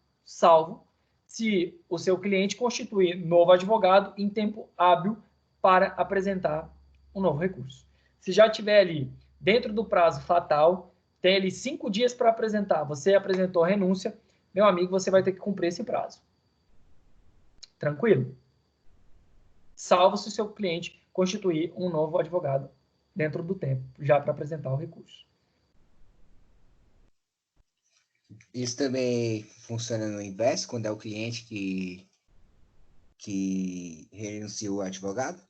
se o seu cliente constituir novo advogado em tempo hábil para apresentar um novo recurso. Se já tiver ali dentro do prazo fatal, tem ali 5 dias para apresentar, você apresentou a renúncia, meu amigo, você vai ter que cumprir esse prazo. Tranquilo? Salvo se o seu cliente constituir um novo advogado dentro do tempo, já para apresentar o recurso.
Isso também funciona no inverso, quando é o cliente que renunciou ao advogado?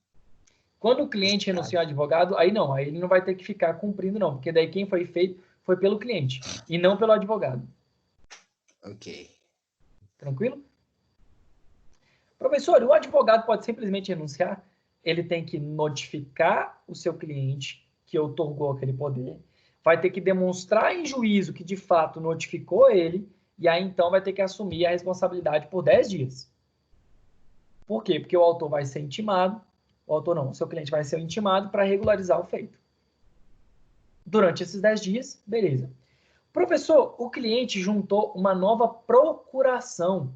Quando o cliente renuncia ao advogado, aí não, aí ele não vai ter que ficar cumprindo não, porque daí quem foi feito foi pelo cliente e não pelo advogado.
Ok.
Tranquilo? Professor, o advogado pode simplesmente renunciar? Ele tem que notificar o seu cliente que outorgou aquele poder, vai ter que demonstrar em juízo que de fato notificou ele, e aí então vai ter que assumir a responsabilidade por 10 dias. Por quê? Porque o autor vai ser intimado, o seu cliente vai ser intimado para regularizar o feito. Durante esses 10 dias, beleza. Professor, o cliente juntou uma nova procuração.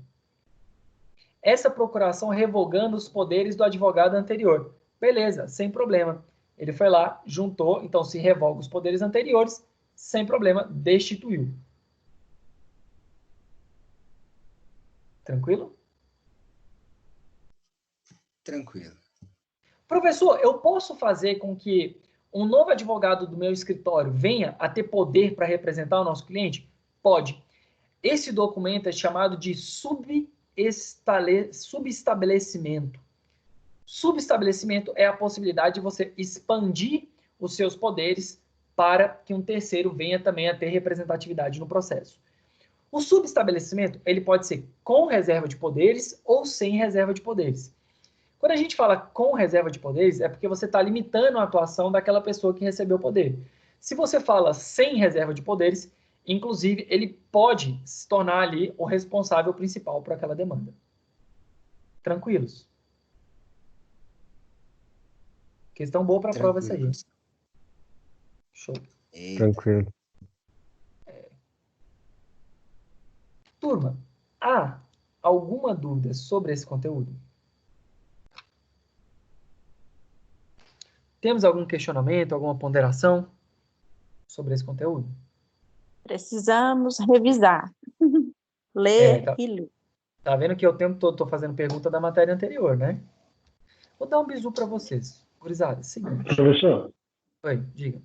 Essa procuração revogando os poderes do advogado anterior. Beleza, sem problema. Ele foi lá, juntou, então se revoga os poderes anteriores, sem problema, destituiu. Tranquilo?
Tranquilo.
Professor, eu posso fazer com que um novo advogado do meu escritório venha a ter poder para representar o nosso cliente? Pode. Esse documento é chamado de subestabelecimento. Subestabelecimento é a possibilidade de você expandir os seus poderes para que um terceiro venha também a ter representatividade no processo. O subestabelecimento, ele pode ser com reserva de poderes ou sem reserva de poderes. Quando a gente fala com reserva de poderes, é porque você está limitando a atuação daquela pessoa que recebeu o poder. Se você fala sem reserva de poderes, inclusive, ele pode se tornar ali o responsável principal por aquela demanda. Tranquilos? Questão boa para a prova essa aí. Show.
Tranquilo.
Turma, há alguma dúvida sobre esse conteúdo? Temos algum questionamento, alguma ponderação sobre esse conteúdo?
Precisamos revisar. Ler e ler.
Tá vendo que eu o tempo todo estou fazendo pergunta da matéria anterior, né? Vou dar um bisu para vocês. Gurizada, seguinte.
Professor?
Oi, diga.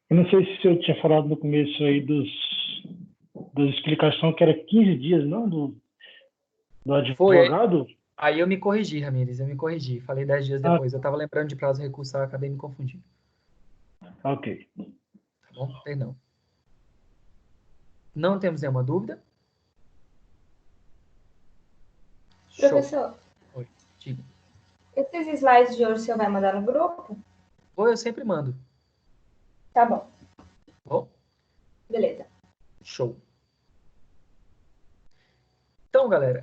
Eu não sei se eu tinha falado no começo aí da explicação que era 15 dias, não? Do advogado?
Foi. Aí eu me corrigi, Ramires, eu me corrigi. Falei 10 dias depois. Eu estava lembrando de prazo recursal, acabei me confundindo.
Ok.
Tá bom? Perdão. Não temos nenhuma dúvida?
Professor.
Oi, diga.
Esses slides de hoje o senhor vai mandar no grupo?
Ou eu sempre mando.
Tá bom.
Bom?
Beleza.
Show. Então, galera,